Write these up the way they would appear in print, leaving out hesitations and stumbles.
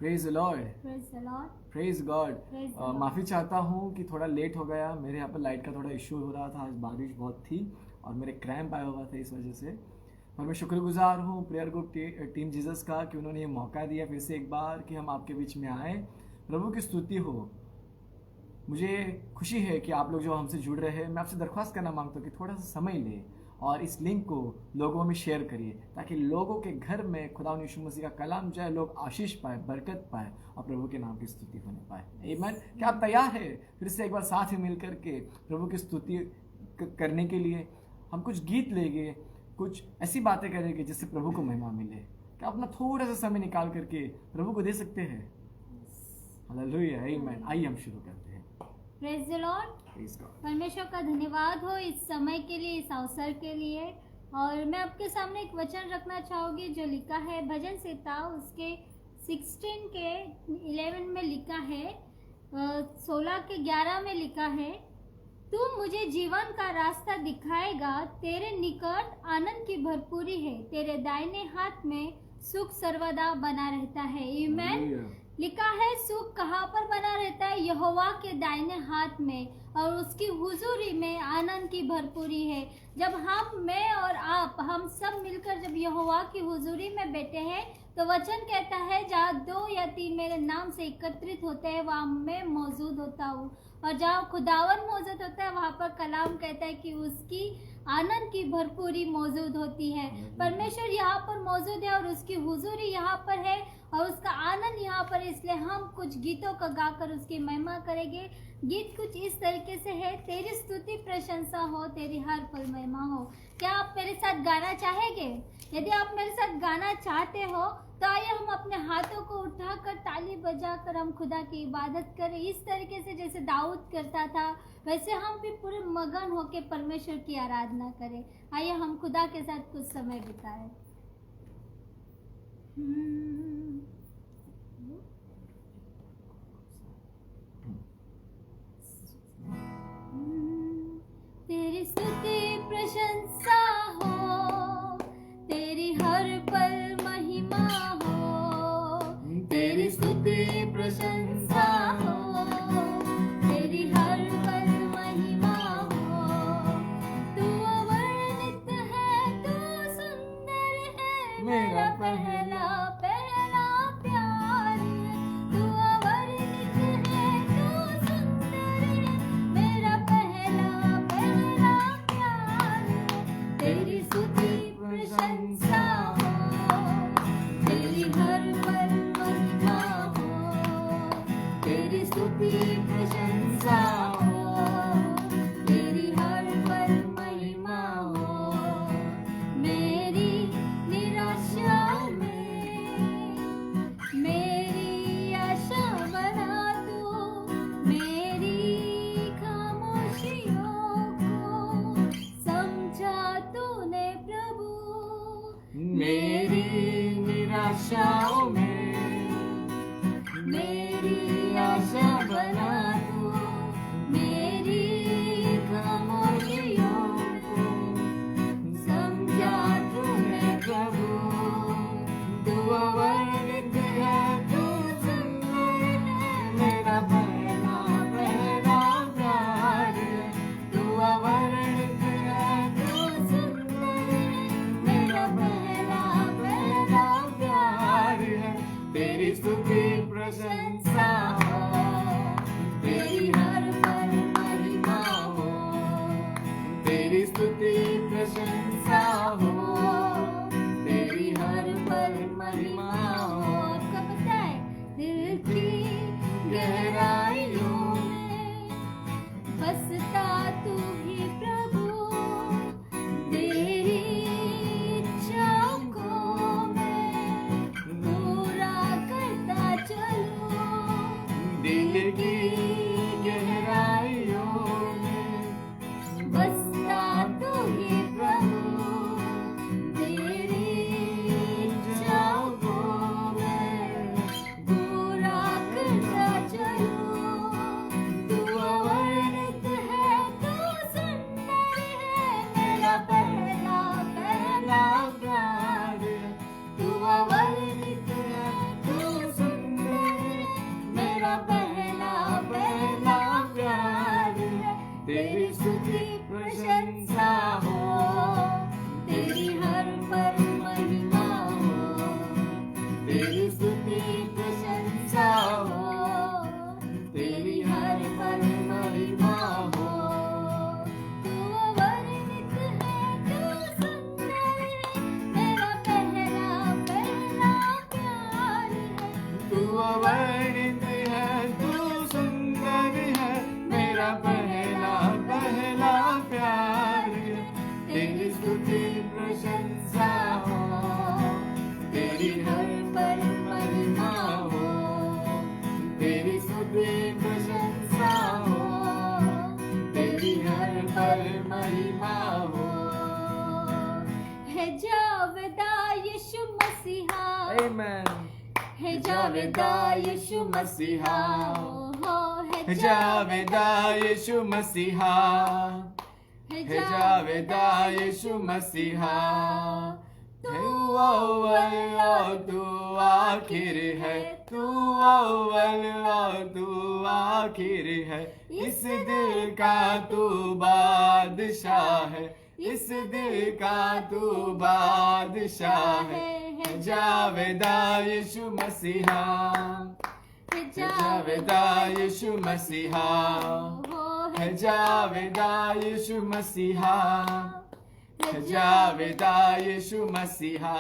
Praise the Lord, praise the Lord, praise God. Praise the Lord. माफ़ी चाहता हूँ कि थोड़ा लेट हो गया। मेरे यहाँ पर लाइट का थोड़ा इश्यू हो रहा था, आज बारिश बहुत थी और मेरे क्रैम्प आया हुआ था इस वजह से। और मैं शुक्रगुजार हूँ प्रेयर ग्रुप टीम जीसस का कि उन्होंने ये मौका दिया फिर से एक बार कि हम आपके बीच में आए। प्रभु की स्तुति हो। मुझे खुशी है कि आप लोग जो हमसे जुड़ रहे हैं। मैं आपसे दरख्वास्त करना मांगता हूँ कि थोड़ा सा समय लें और इस लिंक को लोगों में शेयर करिए ताकि लोगों के घर में खुदा यीशु मसीह का कलाम जाए, लोग आशीष पाए, बरकत पाए और प्रभु के नाम की स्तुति होने पाए। आमीन। क्या आप तैयार हैं फिर से एक बार साथ में मिल करके प्रभु की स्तुति करने के लिए? हम कुछ गीत लेंगे, कुछ ऐसी बातें करेंगे जिससे प्रभु को महिमा मिले। क्या अपना थोड़ा सा समय निकाल करके प्रभु को दे सकते हैं? हालेलुया, आमीन। आइए हम शुरू करते हैं। Praise the Lord. Praise God. परमेश्वर का धन्यवाद हो इस समय के लिए, इस अवसर के लिए। और मैं आपके सामने एक वचन रखना चाहूँगी जो लिखा है भजन संहिता उसके 16 के 11 में लिखा है, 16 के 11 में लिखा है, तू मुझे जीवन का रास्ता दिखाएगा, तेरे निकट आनंद की भरपूरी है, तेरे दाहिने हाथ में सुख सर्वदा बना रहता है। आमीन। लिखा है सुख कहाँ पर बना रहता है? यहोवा के दाहिने हाथ में, और उसकी हुजूरी में आनंद की भरपूरी है। जब मैं और आप हम सब मिलकर जब यहोवा की हुजूरी में बैठे हैं तो वचन कहता है जहाँ 2 या 3 मेरे नाम से एकत्रित होते हैं वहाँ मैं मौजूद होता हूँ। और जहाँ खुदावन मौजूद होता है वहाँ पर कलाम कहता है कि उसकी आनंद की भरपूरी मौजूद होती है। परमेश्वर यहाँ पर मौजूद है और उसकी हुजूरी यहाँ पर है और उसका आनंद यहाँ पर, इसलिए हम कुछ गीतों का गाकर उसकी महिमा करेंगे। गीत कुछ इस तरीके से है, तेरी स्तुति प्रशंसा हो, तेरी हर पल महिमा हो। क्या आप मेरे साथ गाना चाहेंगे? यदि आप मेरे साथ गाना चाहते हो तो आइए हम अपने हाथों को उठाकर ताली बजाकर हम खुदा की इबादत करें। इस तरीके से जैसे दाऊद करता था वैसे हम भी पूरे मगन होकर परमेश्वर की आराधना करें। आइए हम खुदा के साथ कुछ समय बिताएं। तेरी स्तुति प्रशंसा हो, तेरी हर पल महिमा हो, तेरी स्तुति प्रशंसा हो, तेरी हर पल महिमा हो। तू अवर्णित है, तू सुंदर है, मेरा पहला पहला प्यार है। तू अवर्णित है, तू सुंदर है, मेरा पहला पहला प्यार है। तेरी स्तुति प्रशंसा हो, तेरी हर पल महिमा हो, तेरी स्तुति प्रशंसा हो, तेरी हर पल महिमा हो। मेरी निराशा में मेरी आशा बना तू, मेरी खामोशियों को समझा तूने प्रभु। मेरी निराशाओं में मेरी आशा बना तू, मेरी खामोशियों को समझा तूने प्रभु। तू अवर्णित है, तू सुंदर है, मेरा पहला पहला प्यार है। तू अवर्णित है, तू सुंदर है, मेरा पहला पहला प्यार है। Amen. है जावेदा यीशु मसीहा, है जावेदा यीशु मसीहा, है जावेदा यीशु मसीहा। तू अव्वल और तू आखिर है, तू अव्वल और तू आखिर है। इस दिल का तू बादशाह है, इस दिल का तू बादशाह है। है जावेदा यीशु मसीहा, है जावेदा यीशु मसीहा, है जावेदा यीशु मसीहा, है जावेदा यीशु मसीहा।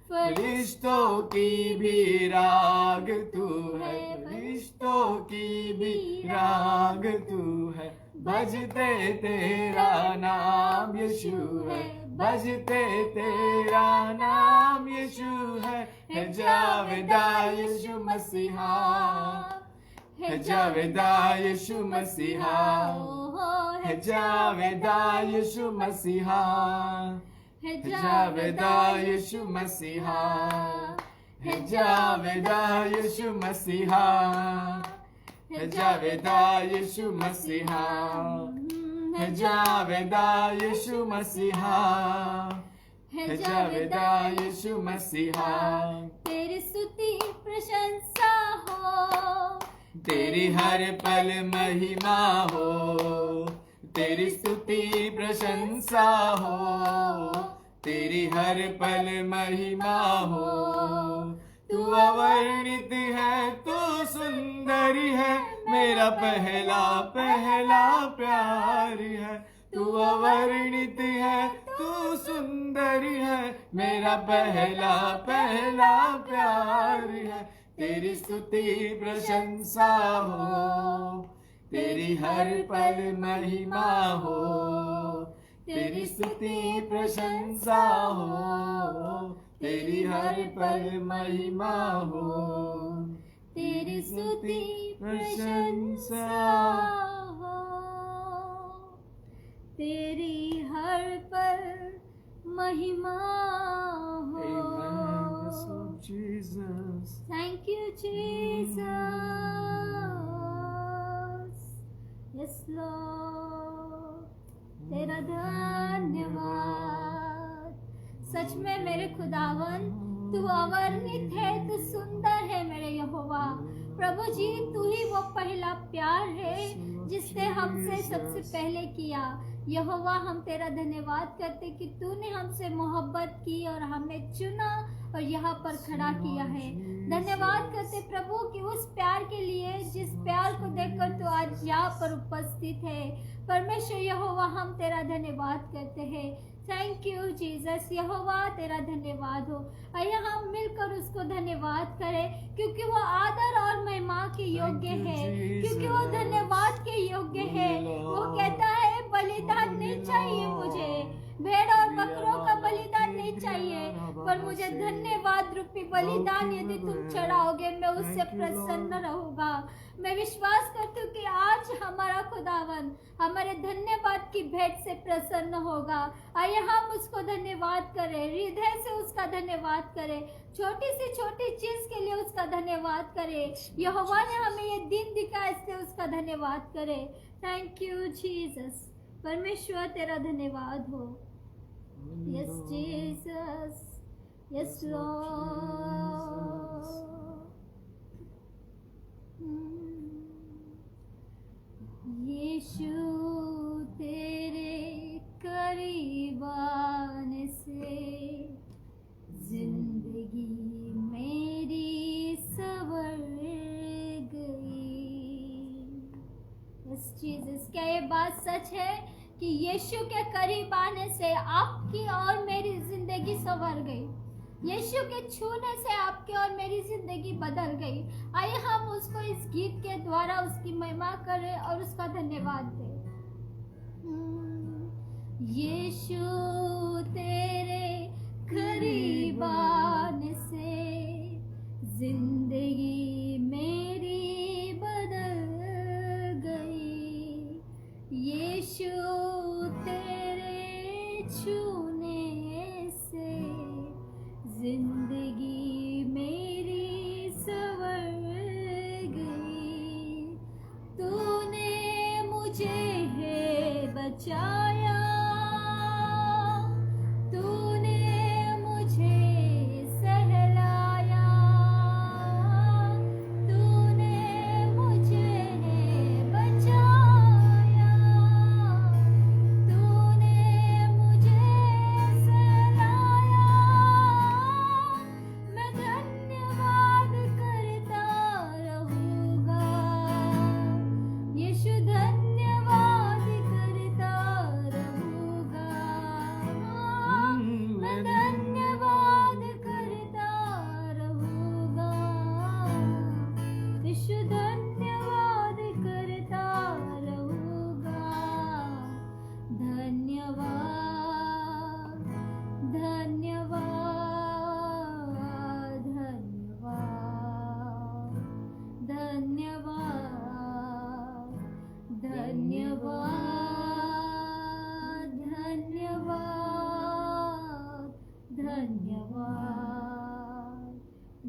फरिश्तों की भी राग तू है, फरिश्तों की भी राग तू है। बजते तेरा नाम यीशु है, बजते तेरा नाम यीशु है। है जावेदा यीशु मसीहा, है जावेदा यीशु मसीहा, है जावेदा यीशु मसीहा, है जावेदा यीशु मसीहा, है जावेदा यीशु मसीहा, है जावेदा यीशु मसीहा, है जावेदा यीशु मसीहा, है जावेदा यीशु मसीहा। तेरी स्तुति प्रशंसा हो, तेरी हर पल महिमा हो, तेरी स्तुति प्रशंसा हो, तेरी हर पल महिमा हो। तू अवर्णित है, तू सुंदरी है, मेरा पहला पहला प्यार है। तू अवर्णित है, तू सुंदरी है, मेरा पहला पहला प्यार है। तेरी स्तुति प्रशंसा हो, तेरी हर पल महिमा हो, तेरी स्तुति प्रशंसा हो, तेरी हर पल महिमा हो। तेरी स्तुति प्रशंसा हो, तेरी हर पल महिमा हो। Amen. Yes, Lord Jesus. Thank you, Jesus. Yes, Lord. तेरा धन्यवाद। सच में मेरे खुदावन, तू अवर्णित है, तू सुंदर है मेरे यहोवा। प्रभु जी, तू ही वो पहला प्यार है जिसने हमसे सबसे पहले किया। यहोवा, हम तेरा धन्यवाद करते कि तूने हमसे मोहब्बत की और हमें चुना और यहाँ पर खड़ा किया है। धन्यवाद करते प्रभु कि उस प्यार के लिए जिस प्यार को देखकर तू आज यहाँ पर उपस्थित है। परमेश्वर यहोवा, हम तेरा धन्यवाद करते हैं। Thank you Jesus. यहोवा, तेरा धन्यवाद हो। आइए हम मिलकर उसको धन्यवाद करें, क्योंकि वो आदर और महिमा के योग्य है, क्योंकि वो धन्यवाद के योग्य है। वो कहता है, बलिदान नहीं चाहिए मुझे, भेड़ और बकरों का बलिदान नहीं चाहिए, पर मुझे धन्यवाद रूपी बलिदान यदि तुम चढ़ाओगे, मैं उससे प्रसन्न रहूंगा। मैं विश्वास करती हूँ कि आज हमारा खुदावन हमारे धन्यवाद की भेंट से प्रसन्न होगा। आइए हम उसको धन्यवाद करें, हृदय से उसका धन्यवाद करें, छोटी सी छोटी चीज के लिए उसका धन्यवाद करें। यहोवा ने हमें ये दिन दिखाया, इसलिए उसका धन्यवाद करें। Thank you Jesus. परमेश्वर, तेरा धन्यवाद हो। Yes Jesus, yes Lord. Yeshu, तेरे करीब आने से जिंदगी मेरी संवर गई। Yes Jesus. क्या ये बात सच है कि यीशु के करीब आने से आपकी और मेरी जिंदगी संवर गई? यीशु के छूने से आपकी और मेरी जिंदगी बदल गई। आइए हम उसको इस गीत के द्वारा उसकी महिमा करें और उसका धन्यवाद दें। यीशु, तेरे करीब आने से जिंदगी मेरी बदल गई। यीशु, तेरे छूने से जिंदगी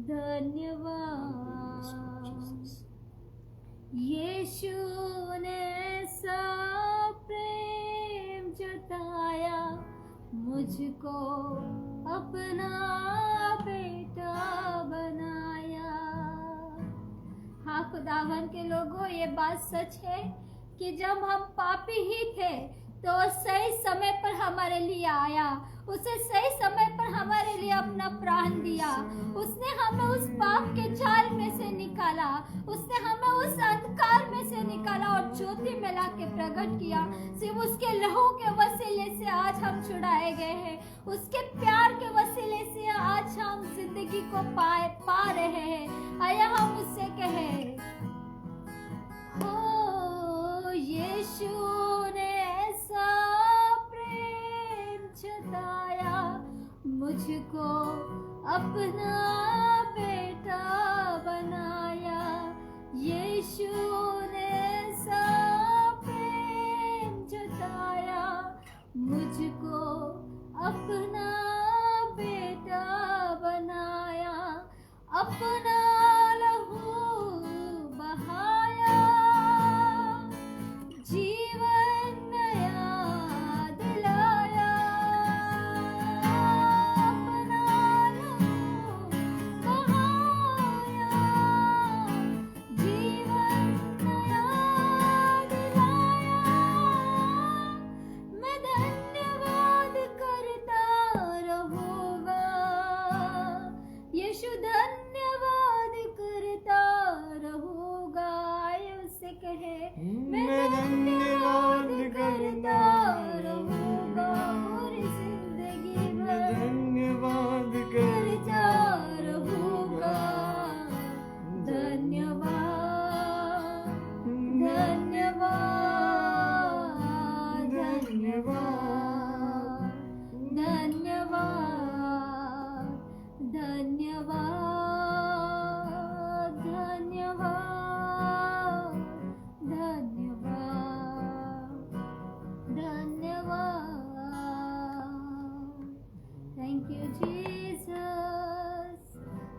धन्यवाद। यीशु ने ऐसा प्रेम जताया, मुझको अपना बेटा बनाया। हाँ खुदावन के लोगों, ये बात सच है कि जब हम पापी ही थे तो सही समय पर हमारे लिए आया, उसे सही समय पर हमारे लिए अपना प्राण दिया। उसने हमें उस पाप के जाल में से निकाला, उसने हमें उस अंधकार में से निकाला और ज्योति में ला के प्रकट किया। सिर्फ उसके लहू के वसीले से आज हम छुड़ाए गए हैं, उसके प्यार के वसीले से आज हम जिंदगी को पा रहे हैं। आया हम उससे कहें, हो यीशु ने ऐसा प्रेम जताया, मुझको अपना बेटा बनाया। यीशु ने ऐसा प्रेम जताया, मुझको अपना बेटा बनाया। अपना लहू बहाया, जीवन नया दिलाया। अपना लहू बहाया, जीवन नया दिलाया। मैं धन्यवाद करता रहूँगा, यीशु धन्यवाद करता रहूँगा। आइए उससे कहे, मैं धन्यवाद करता रहूँगा, पूरी जिंदगी में धन्यवाद करता रहूँगा। धन्यवाद, धन्यवाद, धन्यवाद, धन्यवाद, धन्यवाद, धन्यवाद, धन्यवाद, धन्यवाद। थैंक यू जीसस,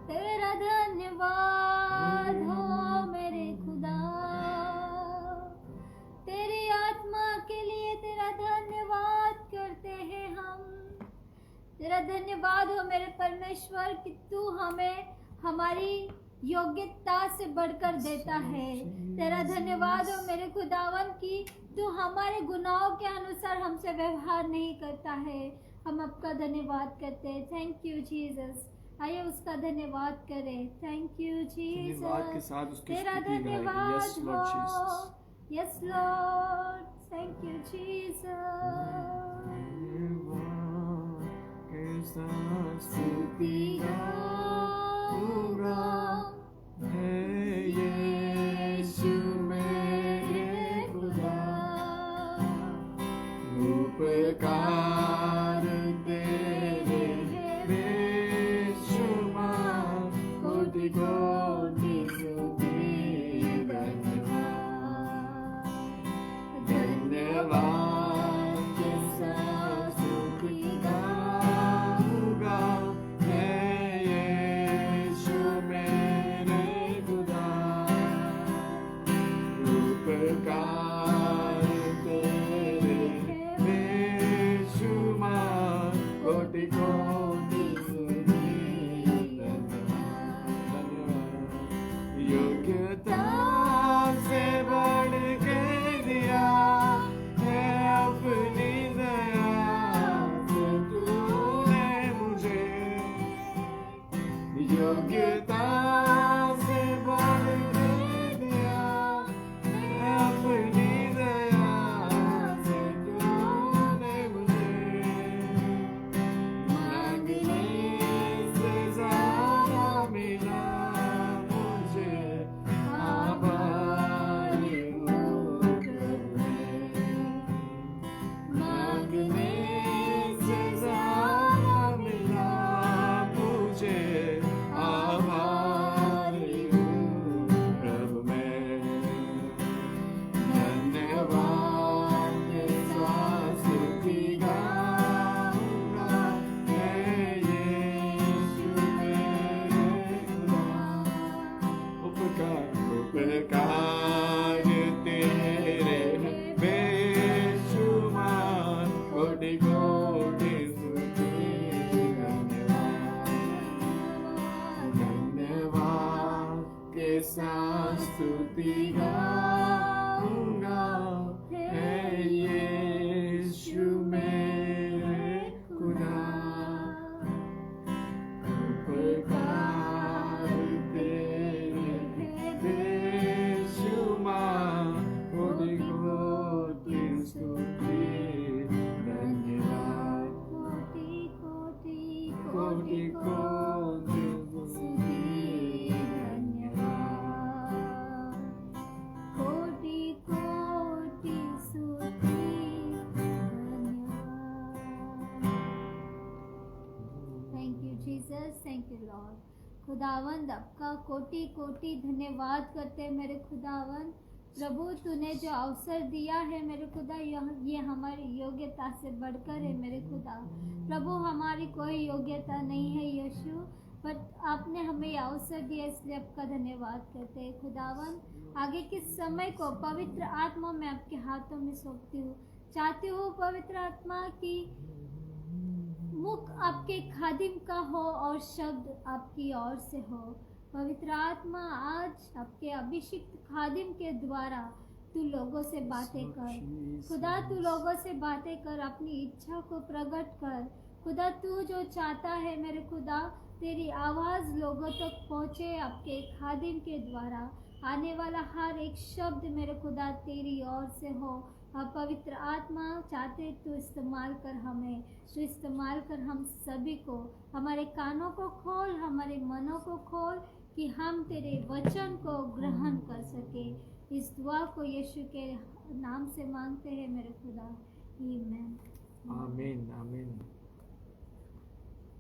तेरा धन्यवाद हो मेरे खुदा। तेरी आत्मा के लिए तेरा धन्यवाद करते हैं हम। तेरा धन्यवाद हो मेरे परमेश्वर कि तू हमें हमारी योग्यता से बढ़कर देता है। तेरा धन्यवाद हो मेरे खुदावन कि तू हमारे गुनाहों के अनुसार हमसे व्यवहार नहीं करता है। हम आपका धन्यवाद करते हैं। Thank you Jesus. आइए उसका धन्यवाद करें। थैंक यू धन्यवाद के जीसस, साथ उसकी तेरा स्तुति गाएंगे। धन्यवाद Yes, Lord Jesus. हो। Yes Lord, thank you Jesus. धन्यवाद के साथ स्तुति गाऊंगा, है यीशु मेरे खुदा। उपकार तेरे बेशुमार, कोटि कोटि स्तुति धन्यवाद। धन्यवाद के साथ स्तुति गाऊंगा, है यीशु मेरे खुदा। उपकार तेरे बेशुमार, कोटि कोटि स्तुति धन्यवाद। योग्यता से बढ़ के दिया है अपनी दया से तूने मुझे। योग्यता से बढ़ के दिया है अपनी दया से तूने मुझे। मांगने से ज़्यादा मिला मुझे, आभारी हूँ प्रभु। मांगने से ज़्यादा मिला मुझे, आभारी ऐसा स्तुति गाऊंगा, हे यीशु मेरे खुदा। उपकार तेरे बेशुमार, कोटि कोटि स्तुति धन्यवाद, कोटि कोटि कोटि कोटि स्तुति धन्यवाद, कोटि कोटि स्तुति धन्यवाद। Thank you Jesus, thank you Lord. खुदावंद आपका कोटि कोटि धन्यवाद करते हैं मेरे खुदावंद। प्रभु तूने जो अवसर दिया है मेरे खुदा, ये हमारी योग्यता से बढ़कर है मेरे खुदा। प्रभु हमारी कोई योग्यता नहीं है यीशु, बट आपने हमें ये अवसर दिया, इसलिए आपका धन्यवाद करते हैं खुदावन। आगे के समय को पवित्र आत्मा मैं आपके हाथों में सौंपती हूँ। चाहती हूँ पवित्र आत्मा की मुख आपके खादिम का हो और शब्द आपकी ओर से हो। पवित्र आत्मा आज आपके अभिषिक्त खादिम के द्वारा तू लोगों से बातें कर खुदा, तू लोगों से बातें कर, अपनी इच्छा को प्रकट कर खुदा। तू जो चाहता है मेरे खुदा, तेरी आवाज़ लोगों तक पहुँचे आपके खादिम के द्वारा। आने वाला हर एक शब्द मेरे खुदा तेरी ओर से हो। अब पवित्र आत्मा चाहते तू इस्तेमाल कर हमें, तू इस्तेमाल कर हम सभी को। हमारे कानों को खोल, हमारे मनों को खोल कि हम तेरे वचन को ग्रहण कर सके। इस दुआ को यीशु के नाम से मांगते हैं मेरे खुदा, आमीन। आमीन आमीन।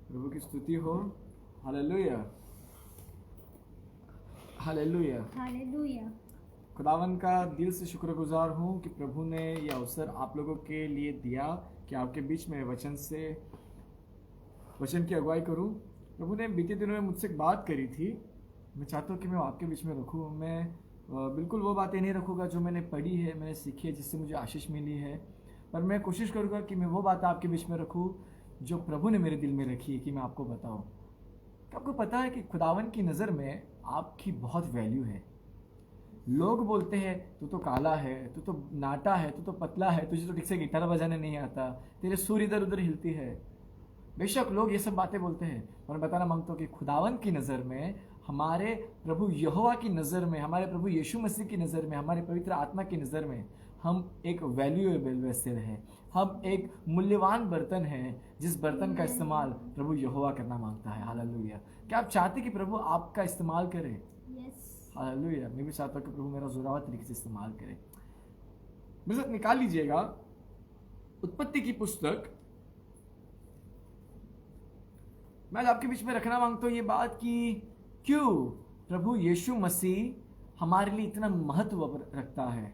प्रभु की स्तुति हो। Hallelujah hallelujah hallelujah. खुदावन का दिल से शुक्रगुजार हूँ कि प्रभु ने यह अवसर आप लोगों के लिए दिया कि आपके बीच में वचन की अगुवाई करूँ। प्रभु ने बीते दिनों में मुझसे एक बात करी थी, मैं चाहता हूँ कि मैं आपके बीच में रखूँ। मैं बिल्कुल वो बातें नहीं रखूँगा जो मैंने पढ़ी है, मैंने सीखी है, जिससे मुझे आशीष मिली है, पर मैं कोशिश करूँगा कि मैं वो बात आपके बीच में रखूँ जो प्रभु ने मेरे दिल में रखी है कि मैं आपको बताऊँ। आपको पता है कि खुदावन की नज़र में आपकी बहुत वैल्यू है। लोग बोलते हैं तू तो काला है, तू तो नाटा है, तू तो पतला है, तुझे तो ठीक से गिटार बजाने नहीं आता, तेरे सुर इधर उधर हिलती है। बेशक लोग ये सब बातें बोलते हैं, और मैं बताना मांगता हूँ कि खुदावन की नज़र में, हमारे प्रभु यहोवा की नज़र में, हमारे प्रभु यीशु मसीह की नज़र में, हमारे पवित्र आत्मा की नज़र में हम एक वैल्यूएबल वेसल हैं। हम एक मूल्यवान बर्तन हैं, जिस बर्तन का इस्तेमाल प्रभु यहोवा करना मांगता है। हालेलुया। क्या आप चाहते कि प्रभु आपका इस्तेमाल करे? यस। हालेलुया। मैं भी चाहता हूँ कि प्रभु मेरा जोरावर तरीके से इस्तेमाल करे। मेरे साथ निकाल लीजिएगा उत्पत्ति की पुस्तक। मैं आज आपके बीच में रखना मांगता हूँ ये बात कि क्यों प्रभु यीशु मसीह हमारे लिए इतना महत्व रखता है।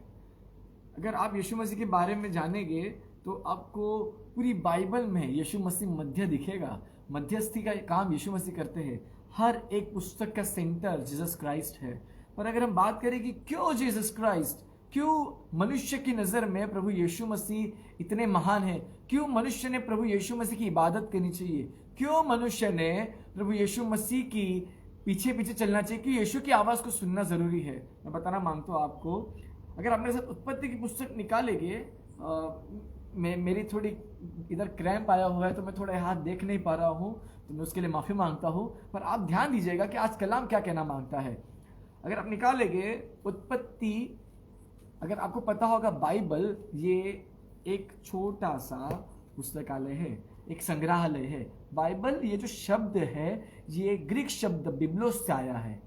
अगर आप यीशु मसीह के बारे में जानेंगे तो आपको पूरी बाइबल में यीशु मसीह मध्य दिखेगा। मध्यस्थी का काम यीशु मसीह करते हैं। हर एक पुस्तक का सेंटर जीसस क्राइस्ट है। पर अगर हम बात करें कि क्यों जीसस क्राइस्ट, क्यों मनुष्य की नज़र में प्रभु यीशु मसीह इतने महान है, क्यों मनुष्य ने प्रभु यीशु मसीह की इबादत करनी चाहिए, क्यों मनुष्य ने प्रभु यीशु मसीह की पीछे पीछे चलना चाहिए, कि यीशु की आवाज़ को सुनना ज़रूरी है। मैं बताना मांगता हूँ आपको। अगर आप मेरे साथ उत्पत्ति की पुस्तक निकालेंगे, मेरी थोड़ी इधर क्रैम्प आया हुआ है तो मैं थोड़ा हाथ देख नहीं पा रहा हूँ, तो मैं उसके लिए माफ़ी मांगता हूँ। पर आप ध्यान दीजिएगा कि आज कलाम क्या कहना मांगता है। अगर आप निकालेंगे उत्पत्ति, अगर आपको पता होगा बाइबल ये एक छोटा सा पुस्तकालय है, एक संग्रहालय है। बाइबल ये जो शब्द है ये ग्रीक शब्द बिब्लोस से आया है,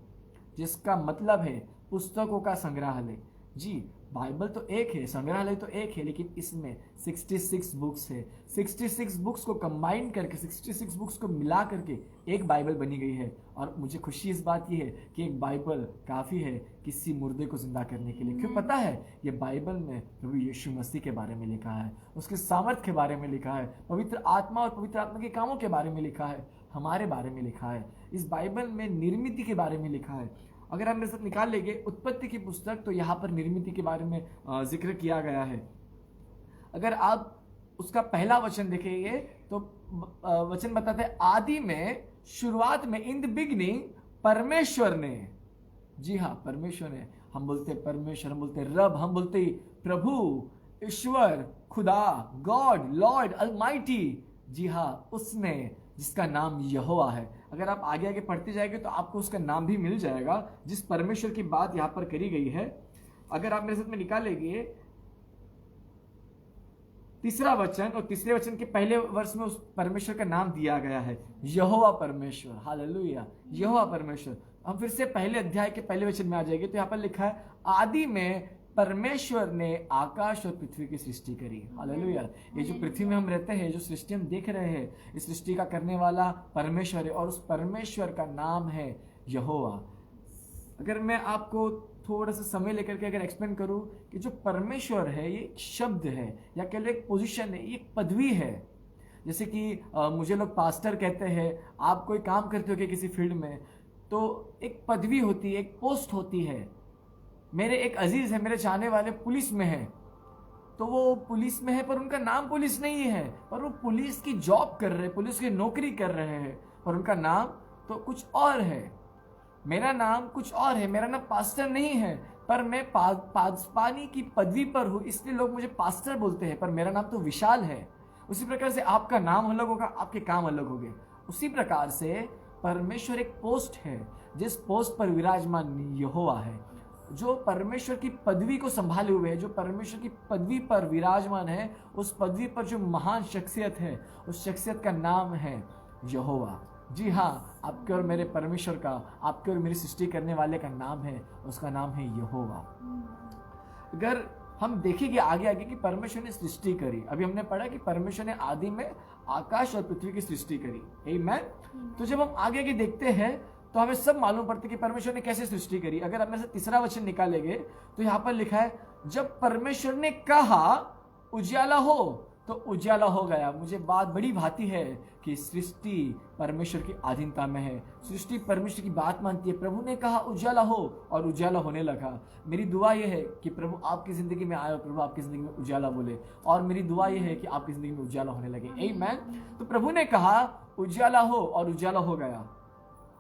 जिसका मतलब है पुस्तकों का संग्रहालय। जी, बाइबल तो एक है, संग्रहालय तो एक है, लेकिन इसमें 66 बुक्स है। 66 बुक्स को कंबाइन करके, 66 बुक्स को मिला करके एक बाइबल बनी गई है। और मुझे खुशी इस बात की है कि एक बाइबल काफ़ी है किसी मुर्दे को जिंदा करने के लिए। क्यों पता है? ये बाइबल में प्रभु यीशु मसीह के बारे में लिखा है, उसके सामर्थ्य के बारे में लिखा है, पवित्र आत्मा और पवित्र आत्मा के कामों के बारे में लिखा है, हमारे बारे में लिखा है। इस बाइबल में निर्मिति के बारे में लिखा है। अगर हम मेरे साथ निकाल लेंगे उत्पत्ति की पुस्तक, तो यहाँ पर निर्मिति के बारे में जिक्र किया गया है। अगर आप उसका पहला वचन देखेंगे तो वचन बताते हैं आदि में, शुरुआत में, इन द बिगनिंग परमेश्वर ने। जी हाँ, परमेश्वर है। हम बोलते परमेश्वर, हम बोलते रब, हम बोलते प्रभु, ईश्वर, खुदा, गॉड, लॉर्ड, अलमाइटी। जी हाँ, उसने जिसका नाम यहोवा है। अगर आप आगे आगे पढ़ते जाएंगे तो आपको उसका नाम भी मिल जाएगा जिस परमेश्वर की बात यहाँ पर करी गई है। अगर आप मेरे साथ में निकालेंगे तीसरा वचन, और तीसरे वचन के पहले वर्ष में उस परमेश्वर का नाम दिया गया है यहोवा परमेश्वर। हालेलुया, यहोवा परमेश्वर। हम फिर से पहले अध्याय के पहले वचन में आ जाएंगे तो यहाँ पर लिखा है, आदि में परमेश्वर ने आकाश और पृथ्वी की सृष्टि करी। हालेलुया। ये जो पृथ्वी में हम रहते हैं, जो सृष्टि हम देख रहे हैं, इस सृष्टि का करने वाला परमेश्वर है और उस परमेश्वर का नाम है यहोवा। अगर मैं आपको थोड़ा सा समय लेकर के अगर एक्सप्लेन करूं कि जो परमेश्वर है ये एक शब्द है या कह लो एक पोजीशन है, ये एक पदवी है। जैसे कि मुझे लोग पास्टर कहते हैं, आप कोई काम करते हो किसी फील्ड में तो एक पदवी होती है, एक पोस्ट होती है। मेरे एक अजीज है, मेरे चाहने वाले पुलिस में है, तो वो पुलिस में है पर उनका नाम पुलिस नहीं है, पर वो पुलिस की जॉब कर रहे हैं, पुलिस की नौकरी कर रहे हैं, पर उनका नाम तो कुछ और है। मेरा नाम कुछ और है, मेरा नाम पास्टर नहीं है, पर मैं पानी की पदवी पर हूं इसलिए लोग मुझे पास्टर बोलते हैं, पर मेरा नाम तो विशाल है। उसी प्रकार से आपका नाम अलग होगा, आपके काम अलग होंगे। उसी प्रकार से परमेश्वर एक पोस्ट है, जिस पोस्ट पर विराजमान यहोवा है, जो परमेश्वर की पदवी को संभाले हुए है, जो परमेश्वर की पदवी पर विराजमान है, उस पदवी पर जो महान शख्सियत है, उस शख्सियत का नाम है यहोवा। जी हाँ, आपके और मेरे परमेश्वर का, आपके और मेरी सृष्टि करने वाले का नाम है, उसका नाम है यहोवा। अगर हम देखेंगे आगे आगे कि परमेश्वर ने सृष्टि करी, अभी हमने पढ़ा कि परमेश्वर ने आदि में आकाश और पृथ्वी की सृष्टि करी। आमीन। तो जब हम आगे आगे देखते हैं तो हमें सब मालूम पड़ता है कि परमेश्वर ने कैसे सृष्टि करी। अगर आप में से तीसरा वचन निकालेंगे तो यहाँ पर लिखा है, जब परमेश्वर ने कहा उजाला हो तो उजाला हो गया। मुझे बात बड़ी भाती है कि सृष्टि परमेश्वर की अधीनता में है, सृष्टि परमेश्वर की बात मानती है। प्रभु ने कहा उजाला हो और उजाला होने लगा। मेरी दुआ यह है कि प्रभु आपकी जिंदगी में आए और प्रभु आपकी जिंदगी में उजाला बोले, और मेरी दुआ यह है कि आपकी जिंदगी में उजाला होने लगे। आमीन। तो प्रभु ने कहा उजाला हो और उजाला हो गया।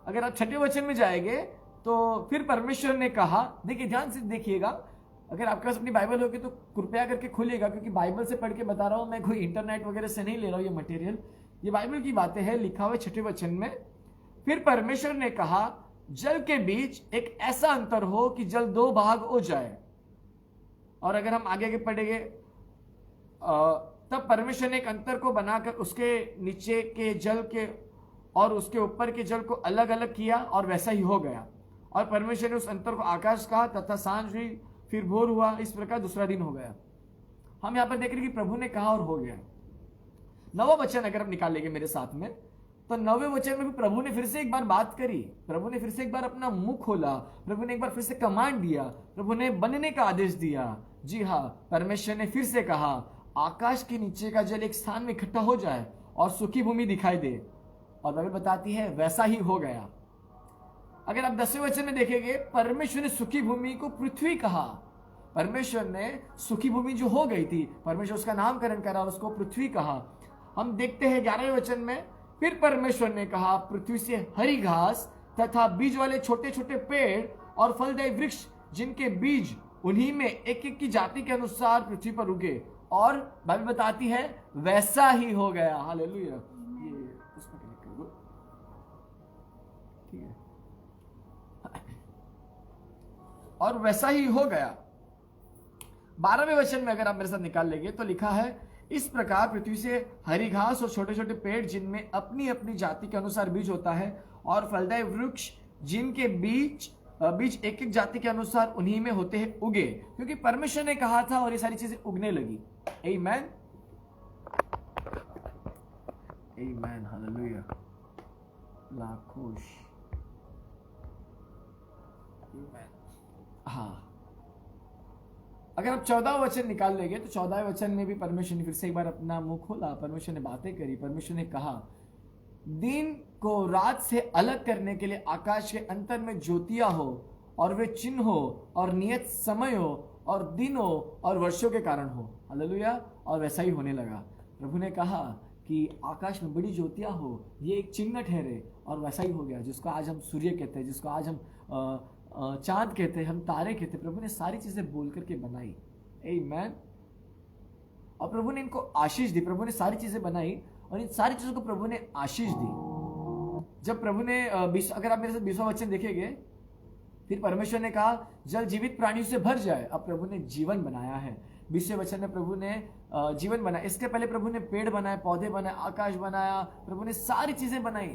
अगर आप छठे वचन में जाएंगे तो फिर परमेश्वर ने कहा, देखिए ध्यान से देखिएगा, अगर आपके पास अपनी बाइबल होगी तो कृपया करके खोलिएगा, क्योंकि बाइबल से पढ़ के बता रहा हूं मैं, कोई इंटरनेट वगैरह से नहीं ले रहा हूं ये मटेरियल, ये बाइबल की बातें हैं। लिखा हुआ छठे वचन में, फिर परमेश्वर ने कहा जल के बीच एक ऐसा अंतर हो कि जल दो भाग हो जाए। और अगर हम आगे आगे पढ़ेंगे तब परमेश्वर ने एक अंतर को बनाकर उसके नीचे के जल के और उसके ऊपर के जल को अलग अलग किया और वैसा ही हो गया। और परमेश्वर ने उस अंतर को आकाश कहा, तथा सांझ हुई, फिर भोर हुआ, इस प्रकार दूसरा दिन हो गया। हम यहां पर देख रहे हैं कि प्रभु ने कहा और हो गया। नवा वचन अगर आप निकालेंगे मेरे साथ में, तो नवे वचन में भी प्रभु ने फिर से एक बार बात करी, प्रभु ने फिर से एक बार अपना मुंह खोला, प्रभु ने एक बार फिर से कमांड दिया, प्रभु ने बनने का आदेश दिया। जी हाँ, परमेश्वर ने फिर से कहा आकाश के नीचे का जल एक स्थान में इकट्ठा हो जाए और सूखी भूमि दिखाई दे, और बाइबल बताती है वैसा ही हो गया। अगर आप 10वें वचन में देखेंगे, परमेश्वर ने सूखी भूमि को पृथ्वी कहा। परमेश्वर ने सूखी भूमि जो हो गई थी, परमेश्वर उसका नामकरण करा और उसको पृथ्वी कहा। हम देखते हैं 11वें वचन में, फिर परमेश्वर ने कहा पृथ्वी से हरी घास तथा बीज वाले छोटे छोटे पेड़ और फलदायी वृक्ष, जिनके बीज उन्हीं में एक एक की जाति के अनुसार पृथ्वी पर उगे, और बाइबल बताती है वैसा ही हो गया। हालेलुया। ये उसमें क्लिक कर दो, ठीक है। और वैसा ही हो गया। 12वें वचन में अगर आप मेरे साथ निकाल लेंगे तो लिखा है, इस प्रकार पृथ्वी से हरी घास और छोटे छोटे पेड़, जिनमें अपनी अपनी जाति के अनुसार बीज होता है, और फलदायी वृक्ष, जिनके बीज एक एक जाति के अनुसार उन्हीं में होते हैं, उगे, क्योंकि परमेश्वर ने कहा था और ये सारी चीजें उगने लगी। आमीन, आमीन, हालेलुया, लाखों। हाँ, अगर आप 14वां वचन निकाल लेंगे तो 14वें वचन में भी परमेश्वर ने फिर से एक बार अपना मुंह खोला, परमेश्वर ने बातें करी। परमेश्वर ने कहा दिन को रात से अलग करने के लिए आकाश के अंतर में ज्योतियां हो, और वे चिन्ह हो और नियत समय हो और दिन हो और वर्षों के कारण हो। हालेलुया। और वैसा ही होने लगा। प्रभु ने कहा कि आकाश में बड़ी ज्योतियां हो, ये एक चिन्ह ठहरे, और वैसा ही हो गया। जिसको आज हम सूर्य कहते हैं, जिसको आज हम चांद कहते, हम तारे कहते, प्रभु ने सारी चीजें बोल करके बनाई। आमीन। और प्रभु ने इनको आशीष दी। प्रभु ने सारी चीजें बनाई और इन सारी चीजों को प्रभु ने आशीष दी। जब प्रभु ने अगर आप मेरे साथ 20वां वचन देखेंगे, फिर परमेश्वर ने कहा जल जीवित प्राणियों से भर जाए। अब प्रभु ने जीवन बनाया है। 20वें वचन में प्रभु ने जीवन बनाया। इसके पहले प्रभु ने पेड़ बनाए, पौधे बनाए, आकाश बनाया, प्रभु ने सारी चीजें बनाई।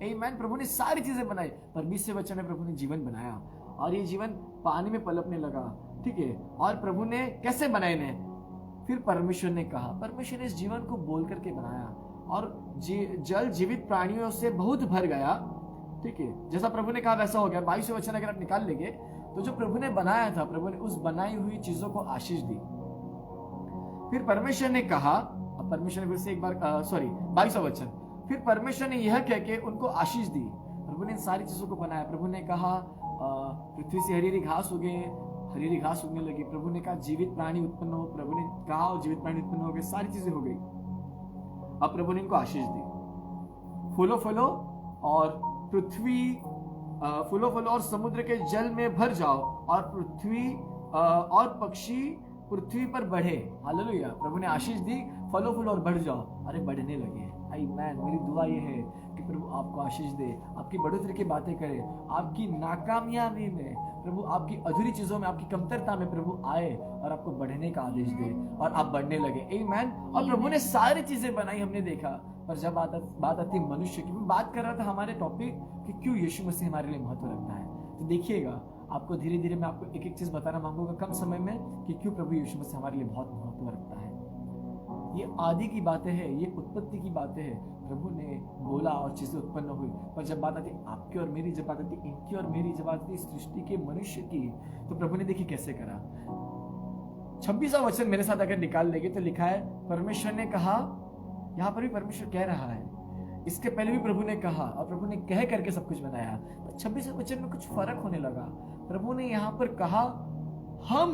आमीन। प्रभु ने सारी चीजें बनाई, पर 20वें वचन में प्रभु ने जीवन बनाया और ये जीवन पानी में पलपने लगा। ठीक है। और प्रभु ने कैसे बनाए ने? फिर परमेश्वर ने कहा, परमेश्वर ने इस जीवन को बोल करके बनाया और जल जीवित प्राणियों से बहुत भर गया। ठीक है। जैसा प्रभु ने कहा वैसा हो गया। 22वें वचन अगर आप निकाल लेंगे तो जो प्रभु ने बनाया था, प्रभु ने उस बनाई हुई चीजों को आशीष दी। फिर परमेश्वर ने कहा, परमेश्वर ने फिर से एक बार 22वां वचन, फिर परमेश्वर ने यह कह के उनको आशीष दी। प्रभु ने इन सारी चीजों को बनाया। प्रभु ने कहा पृथ्वी से हरी हरी घास उगे, हरी हरी घास उगने लगी। प्रभु ने कहा जीवित प्राणी उत्पन्न हो, प्रभु ने कहा और जीवित प्राणी उत्पन्न हो गए, सारी चीजें हो गई। अब प्रभु ने इनको आशीष दी, फूलो फलो और पृथ्वी फूलो फलो और समुद्र के जल में भर जाओ और पृथ्वी और पक्षी पृथ्वी पर बढ़े। हालेलुया। प्रभु ने आशीष दी, फलो फूलो और बढ़ जाओ। अरे बढ़ने लगे। आमीन। मेरी दुआ ये है कि प्रभु आपको आशीष दे, आपकी बढ़ोतरी की बातें करे, आपकी नाकामयाबी में प्रभु, आपकी अधूरी चीजों में, आपकी कमतरता में प्रभु आए और आपको बढ़ने का आदेश दे और आप बढ़ने लगे। आमीन। और प्रभु ने सारी चीजें बनाई, हमने देखा। पर जब बात आती मनुष्य की, मैं बात कर रहा था हमारे टॉपिक कि क्यों यीशु मसीह हमारे लिए महत्व रखता है। तो देखिएगा, आपको धीरे धीरे मैं आपको एक एक चीज बताना मांगूंगा कम समय में कि क्यों प्रभु यीशु मसीह हमारे लिए बहुत महत्व रखता है। ये आदि की बातें हैं, ये उत्पत्ति की बातें हैं। प्रभु ने बोला और चीजें उत्पन्न हुई। पर जब बात आती आपकी और मेरी, जब बात आती इनकी और मेरी, जब बात आती सृष्टि के मनुष्य की, तो प्रभु ने देखिए कैसे करा। 26वां वचन मेरे साथ अगर निकाल लेंगे तो लिखा है, परमेश्वर ने कहा, यहाँ पर भी परमेश्वर कह रहा है, इसके पहले भी प्रभु ने कहा और प्रभु ने कह करके सब कुछ बनाया। पर 26वें वचन में कुछ फर्क होने लगा। प्रभु ने यहाँ पर कहा हम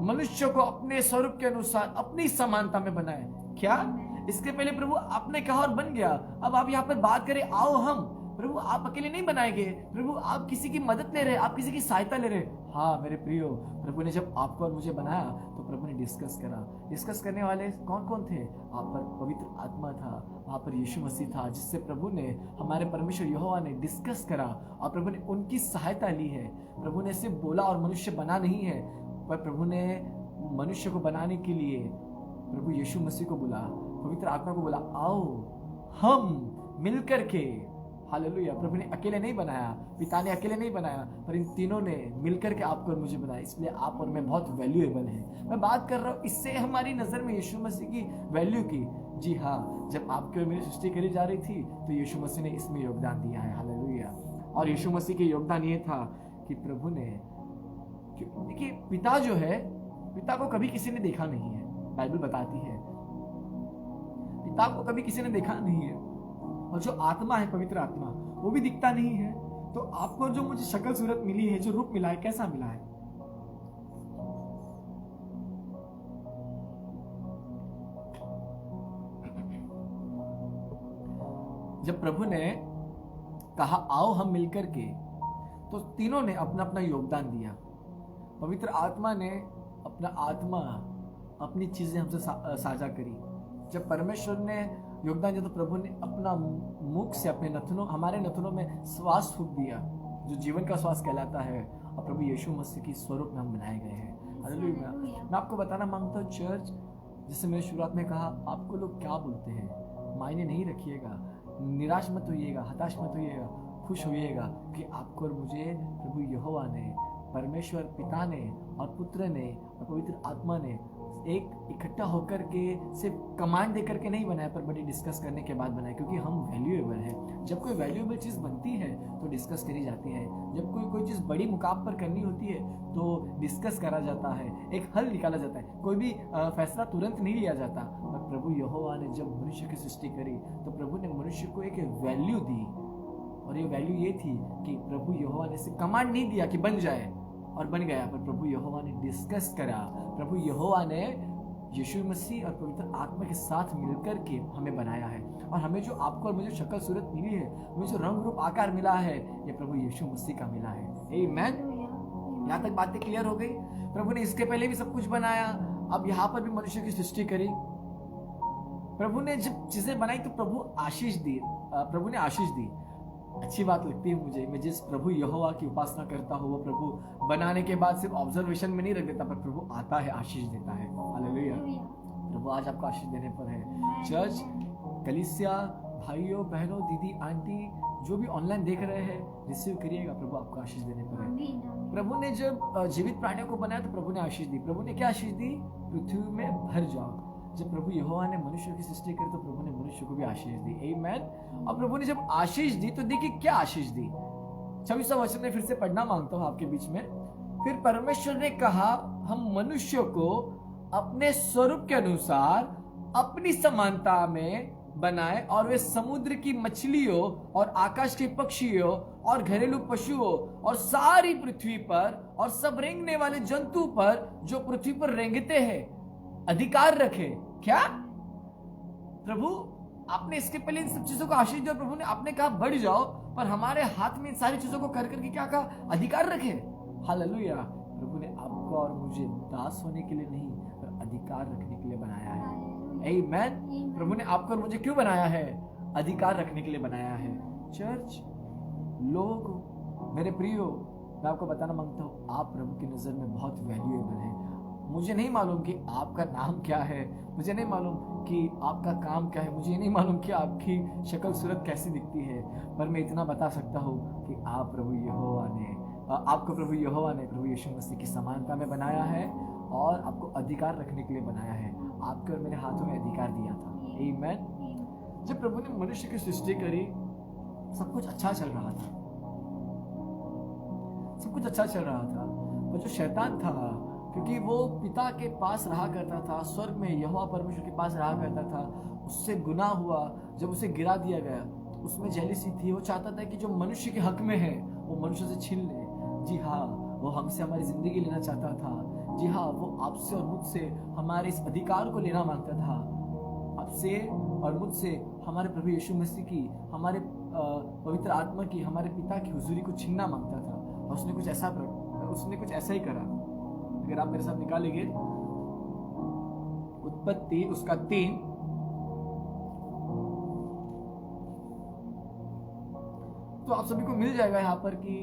मनुष्य को अपने स्वरूप के अनुसार अपनी समानता में बनाए। क्या? इसके पहले प्रभु आपने कहा और बन गया। अब आप यहाँ पर बात करें आओ हम। प्रभु आप अकेले नहीं बनाएंगे, प्रभु आप किसी की मदद ले रहे, आप किसी की सहायता ले रहे। हाँ मेरे प्रियो, प्रभु ने जब आपको और मुझे बनाया तो प्रभु ने डिस्कस करा। डिस्कस करने वाले कौन कौन थे? आप पर पवित्र आत्मा था, वहां पर यीशु मसीह था, जिससे प्रभु ने, हमारे परमेश्वर यहोवा ने डिस्कस करा और प्रभु ने उनकी सहायता ली है। प्रभु ने सिर्फ बोला और मनुष्य बना नहीं है, पर प्रभु ने मनुष्य को बनाने के लिए प्रभु यीशु मसीह को बुला, पवित्र आत्मा को बोला आओ हम मिलकर के। हालेलुया। प्रभु ने अकेले नहीं बनाया, पिता ने अकेले नहीं बनाया, पर इन तीनों ने मिलकर के आपको और मुझे बनाया। इसलिए आप और मैं बहुत वैल्यूएबल हैं। मैं बात कर रहा हूँ इससे हमारी नजर में यीशु मसीह की वैल्यू की। जी हाँ, जब आपकी और मेरी सृष्टि करी जा रही थी तो यीशु मसीह ने इसमें योगदान दिया है। हालेलुया। और यीशु मसीह के योगदान ये था कि प्रभु ने, देखिए पिता जो है, पिता को कभी किसी ने देखा नहीं है। बाइबल बताती है पिता को कभी किसी ने देखा नहीं है। और जो आत्मा है, पवित्र आत्मा, वो भी दिखता नहीं है। तो आपको जो मुझे शक्ल सूरत मिली है, जो रूप मिला है, कैसा मिला है? जब प्रभु ने कहा आओ हम मिलकर के, तो तीनों ने अपना अपना योगदान दिया। पवित्र आत्मा ने अपना आत्मा, अपनी चीजें हमसे साझा करी। जब परमेश्वर ने योगदान दिया तो प्रभु ने अपना मुख से अपने नथनों, हमारे नथनों में श्वास फूंक दिया, जो जीवन का श्वास कहलाता है। और प्रभु यीशु मसीह की स्वरूप में हम बनाए गए हैं। हालेलुया। मैं आपको बताना मांगता हूँ चर्च, जैसे मैंने शुरुआत में कहा, आपको लोग क्या बोलते हैं मायने नहीं रखिएगा, निराश मत होइएगा, हताश मत होइएगा, खुश होइएगा कि आपको और मुझे प्रभु यहोवा ने, परमेश्वर पिता ने और पुत्र ने और पवित्र आत्मा ने एक इकट्ठा होकर के सिर्फ कमांड देकर के नहीं बनाया, पर बड़ी डिस्कस करने के बाद बनाया, क्योंकि हम वैल्यूएबल हैं। जब कोई वैल्यूएबल चीज़ बनती है तो डिस्कस करी जाती है। जब कोई चीज़ बड़ी मुकाम पर करनी होती है तो डिस्कस करा जाता है, एक हल निकाला जाता है। कोई भी फैसला तुरंत नहीं लिया जाता। पर प्रभु यहोवा ने जब मनुष्य की सृष्टि करी तो प्रभु ने मनुष्य को एक वैल्यू दी, और ये वैल्यू ये थी कि प्रभु यहोवा ने सिर्फ कमांड नहीं दिया कि बन जाए और बन गया, पर प्रभु यहोवा ने डिस्कस करा। प्रभु यहोवा ने यीशु मसीह और पवित्र आत्मा के साथ मिलकर के हमें बनाया है। और हमें जो आपको और मुझे शक्ल सूरत मिली है, हमें जो रंग रूप आकार मिला है, ये प्रभु यीशु मसीह का मिला है। आमीन। यहाँ तक बातें क्लियर हो गई। प्रभु ने इसके पहले भी सब कुछ बनाया, अब यहाँ पर भी मनुष्य की सृष्टि करी। प्रभु ने जब चीजें बनाई तो प्रभु ने आशीष दी। अच्छी बात लगती है मुझे। मैं जिस प्रभु यहोवा की उपासना करता हूँ, वो प्रभु बनाने के बाद सिर्फ ऑब्जर्वेशन में नहीं रख देता, पर प्रभु आता है, आशीष देता है। हालेलुया। प्रभु आज आपको आशीष देने पर है। चर्च, कलीसिया, भाइयों बहनों, दीदी आंटी, जो भी ऑनलाइन देख रहे हैं, रिसीव करिएगा, प्रभु आपको आशीष देने पर है। प्रभु ने जब जीवित प्राणियों को बनाया तो प्रभु ने आशीष दी। प्रभु ने क्या आशीष दी? पृथ्वी में भर जाओ। जब प्रभु यहोवा ने मनुष्य की सृष्टि की तो प्रभु ने मनुष्य को भी आशीष दी। आमीन। और प्रभु ने जब आशीष दी तो देखिए क्या आशीष दी। 26वां वचन में फिर से पढ़ना मांगता हूं आपके बीच में। फिर परमेश्वर ने कहा, हम मनुष्य को अपने स्वरूप के अनुसार अपनी समानता में बनाए, और वे समुद्र की मछलियों और आकाश के पक्षियों और घरेलू पशुओं और सारी पृथ्वी पर और सब रेंगने वाले जंतु पर जो पृथ्वी पर रेंगते हैं अधिकार रखे। क्या प्रभु आपने इसके पहले इन सब चीजों को आशीष दिया? प्रभु ने आपने कहा बढ़ जाओ, पर हमारे हाथ में इन सारी चीजों को कर करके क्या कहा? अधिकार रखे। हालेलुया। प्रभु ने आपको और मुझे दास होने के लिए नहीं, पर अधिकार रखने के लिए बनाया है। आमीन। प्रभु ने आपको और मुझे क्यों बनाया है? अधिकार रखने के लिए बनाया है। चर्च, लोग, मेरे प्रियो, मैं आपको बताना मांगता हूँ, आप प्रभु की नजर में बहुत वैल्यूएबल है। मुझे नहीं मालूम कि आपका नाम क्या है, मुझे नहीं मालूम कि आपका काम क्या है, मुझे नहीं मालूम कि आपकी शक्ल सूरत कैसी दिखती है, पर मैं इतना बता सकता हूँ कि आपको प्रभु यहोवा ने प्रभु यीशु मसीह की समानता में बनाया है और आपको अधिकार रखने के लिए बनाया है। आपके और मेरे हाथों में अधिकार दिया था। आमीन। जब प्रभु ने मनुष्य की सृष्टि करी, सब कुछ अच्छा चल रहा था, सब कुछ अच्छा चल रहा था। पर जो शैतान था, क्योंकि वो पिता के पास रहा करता था, स्वर्ग में यहोवा परमेश्वर के पास रहा करता था, उससे गुनाह हुआ। जब उसे गिरा दिया गया तो उसमें जेलिसी थी। वो चाहता था कि जो मनुष्य के हक में है वो मनुष्य से छीन ले। जी हाँ, वो हमसे हमारी जिंदगी लेना चाहता था। जी हाँ, वो आपसे और मुझसे हमारे इस अधिकार को लेना मांगता था। आपसे और मुझसे हमारे प्रभु यीशु मसीह की, हमारे पवित्र आत्मा की, हमारे पिता की हुजूरी को छीनना मांगता था। और उसने कुछ ऐसा ही करा। अगर आप मेरे साथ निकालेंगे उत्पत्ति उसका 3, तो आप सभी को मिल जाएगा यहाँ पर कि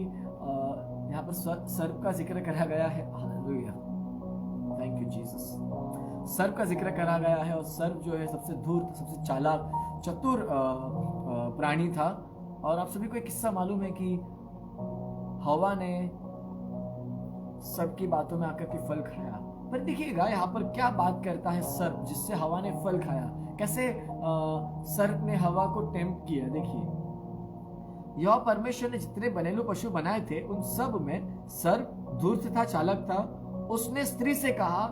यहाँ पर सर्प का जिक्र करा गया है। Hallelujah, thank you Jesus. सर्प का जिक्र करा गया है, और सर्प जो है सबसे धूर्त, सबसे चालाक, चतुर प्राणी था। और आप सभी को एक किस्सा मालूम है कि हवा ने सबकी बातों में आकर के फल खाया। पर देखिएगा यहाँ पर क्या बात करता है सर्प, जिससे हवा ने फल खाया। कैसे सर्प ने हवा को टेम्प्ट किया। देखिए, यह परमेश्वर ने जितने बनेलू पशु बनाए थे उन सब में सर्प धूर्त था, चालाक था। उसने स्त्री से कहा,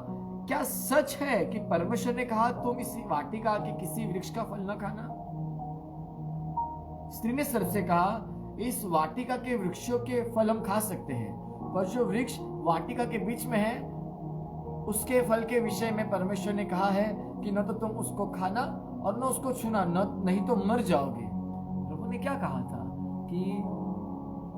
क्या सच है कि परमेश्वर ने कहा तुम इस वाटिका के किसी वृक्ष का फल न खाना? स्त्री ने सर्प से कहा, इस वाटिका के वृक्षों के फल हम खा सकते हैं, पर जो वृक्ष वाटिका के बीच में है उसके फल के विषय में परमेश्वर ने कहा है कि न तो तुम उसको खाना और न उसको छूना, नहीं तो मर जाओगे। प्रभु ने क्या कहा था? कि